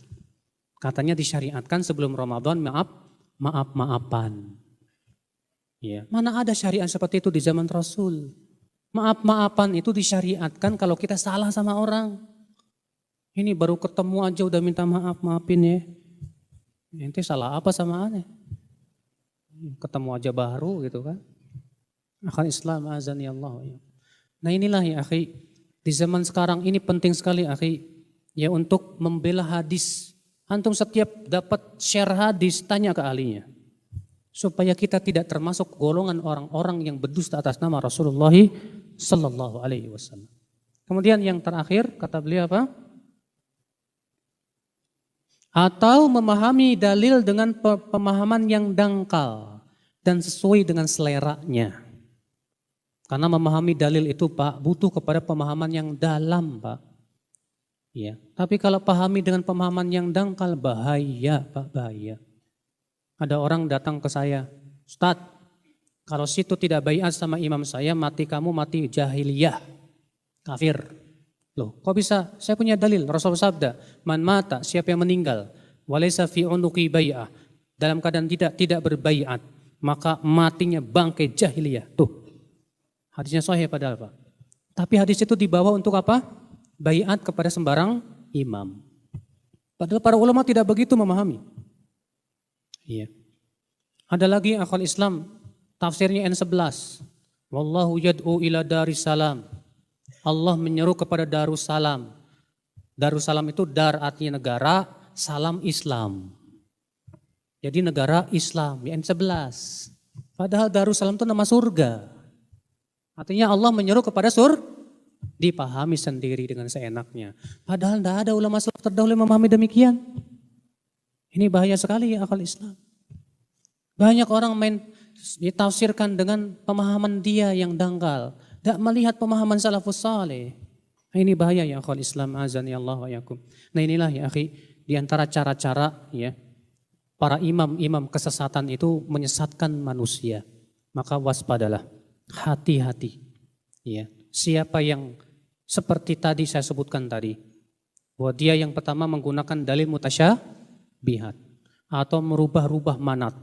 Katanya disyariatkan sebelum Ramadan maaf-maafan. Ya. Mana ada syariat seperti itu di zaman Rasul? Maaf-maafan itu disyariatkan kalau kita salah sama orang. Ini baru ketemu aja udah minta maaf, maafin ya. Ente salah apa sama aneh? Ketemu aja baru gitu kan. Akhal Islam azani Allah. Nah inilah ya akhi, di zaman sekarang ini penting sekali akhi, ya untuk membela hadis. Antum setiap dapat share hadis, tanya ke ahlinya. Supaya kita tidak termasuk golongan orang-orang yang berdusta atas nama Rasulullah sallallahu alaihi wasallam. Kemudian yang terakhir kata beliau apa? Atau memahami dalil dengan pemahaman yang dangkal dan sesuai dengan seleranya. Karena memahami dalil itu Pak butuh kepada pemahaman yang dalam Pak. Ya, tapi kalau pahami dengan pemahaman yang dangkal bahaya Pak, bahaya. Ada orang datang ke saya, Ustadz, kalau situ tidak baiat sama imam saya, mati kamu mati jahiliyah, kafir. Loh, kok bisa? Saya punya dalil. Rasulullah sabda, man mata, siapa yang meninggal, walaysa fi unuqi bai'ah, dalam keadaan tidak berbaiat, maka matinya bangkai jahiliyah. Tuh, hadisnya sahih padahal Pak. Tapi hadis itu dibawa untuk apa? Baiat kepada sembarang imam. Padahal para ulama tidak begitu memahami. Iya. Ada lagi akhwal Islam, tafsirnya N11. Wallahu yad'u ila darissalam. Allah menyeru kepada Darussalam. Darussalam itu dar artinya negara, salam Islam. Jadi negara Islam, ya N11. Padahal Darussalam itu nama surga. Artinya Allah menyeru kepada dipahami sendiri dengan seenaknya. Padahal tidak ada ulama salaf terdahulu yang memahami demikian. Ini bahaya sekali ya akal Islam. Banyak orang main ditafsirkan dengan pemahaman dia yang dangkal, tidak melihat pemahaman salafus saleh. Ini bahaya ya akhwal Islam, azani Allah wa yakum. Nah inilah ya akhi, di antara cara-cara ya para imam-imam kesesatan itu menyesatkan manusia. Maka waspadalah, hati-hati. Ya, siapa yang seperti tadi saya sebutkan tadi, bahwa dia yang pertama menggunakan dalil mutasyabihat atau merubah-rubah manat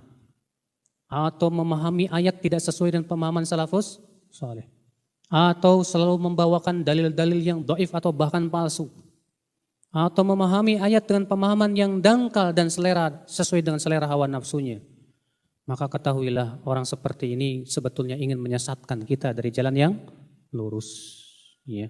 atau memahami ayat tidak sesuai dengan pemahaman salafus saleh, atau selalu membawakan dalil-dalil yang dhaif atau bahkan palsu, atau memahami ayat dengan pemahaman yang dangkal dan sesuai dengan selera hawa nafsunya, maka ketahuilah orang seperti ini sebetulnya ingin menyesatkan kita dari jalan yang lurus. Ya.